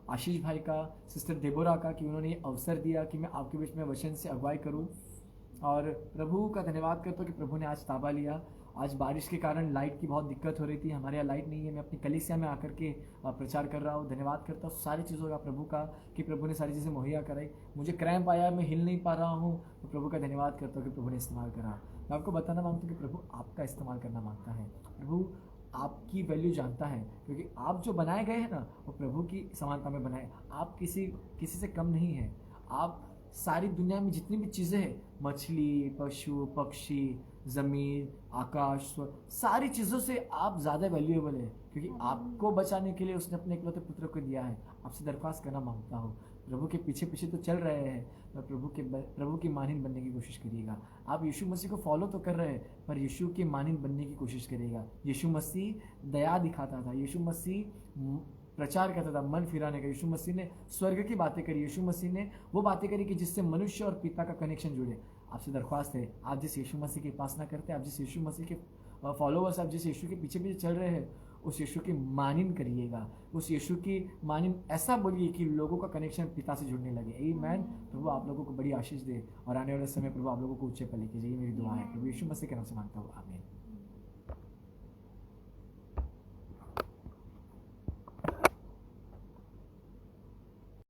आशीष भाई का, सिस्टर देबोरा का, कि उन्होंने ये अवसर दिया कि मैं आपके बीच में वचन से अगुवाई करूँ। और प्रभु का धन्यवाद करता हूँ कि प्रभु ने आज ताबा लिया। आज बारिश के कारण लाइट की बहुत दिक्कत हो रही थी, हमारे यहाँ लाइट नहीं है, मैं अपनी कलीसिया में आकर के प्रचार कर रहा हूँ। धन्यवाद करता हूँ सारी चीज़ों का प्रभु का, कि प्रभु ने सारी चीज़ें मुहैया कराई। मुझे क्रैम्प आया, मैं हिल नहीं पा रहा हूँ, तो प्रभु का धन्यवाद करता हूँ कि प्रभु ने इस्तेमाल करा। मैं आपको बताना मांगता हूँ कि प्रभु आपका इस्तेमाल करना मांगता है। प्रभु आपकी वैल्यू जानता है, क्योंकि आप जो बनाए गए हैं ना, वो प्रभु की समानता में बनाए। आप किसी से कम नहीं है। आप सारी दुनिया में जितनी भी चीज़ें हैं, मछली, पशु, पक्षी, ज़मीन, आकाश, सारी चीज़ों से आप ज़्यादा वैल्यूएबल है, क्योंकि आपको बचाने के लिए उसने अपने इकलौते पुत्र को दिया है। आपसे दरख्वास्त करना मांगता हूँ, प्रभु के पीछे पीछे तो चल रहे हैं, पर प्रभु की मानिन बनने की कोशिश करिएगा। आप यीशु मसीह को फॉलो तो कर रहे हैं, पर यीशु की मानिन बनने की कोशिश करिएगा। यीशु मसीह दया दिखाता था, यीशु मसीह प्रचार करता था मन फिराने का। यीशु मसीह ने स्वर्ग की बातें करी, यीशु मसीह ने वो बातें करी कि जिससे मनुष्य और पिता का कनेक्शन जुड़े। आपसे दरख्वास्त है, आप जिस यीशु मसीह की उपासना करते हैं, आप जिस यीशु मसीह के फॉलोवर्स, आप जिस यीशु के पीछे पीछे चल रहे हैं, उस यीशु की मानिन करिएगा। उस यीशु की मानिन ऐसा बोलिए कि लोगों का कनेक्शन पिता से जुड़ने लगे। आमीन। प्रभु आप लोगों को बड़ी आशीष दे और आने वाले समय प्रभु आप लोगों को ऊंचे पर लेके जाइए, मेरी दुआ है। प्रभु यीशु मसीह के नाम से मांगता हूँ, आमीन।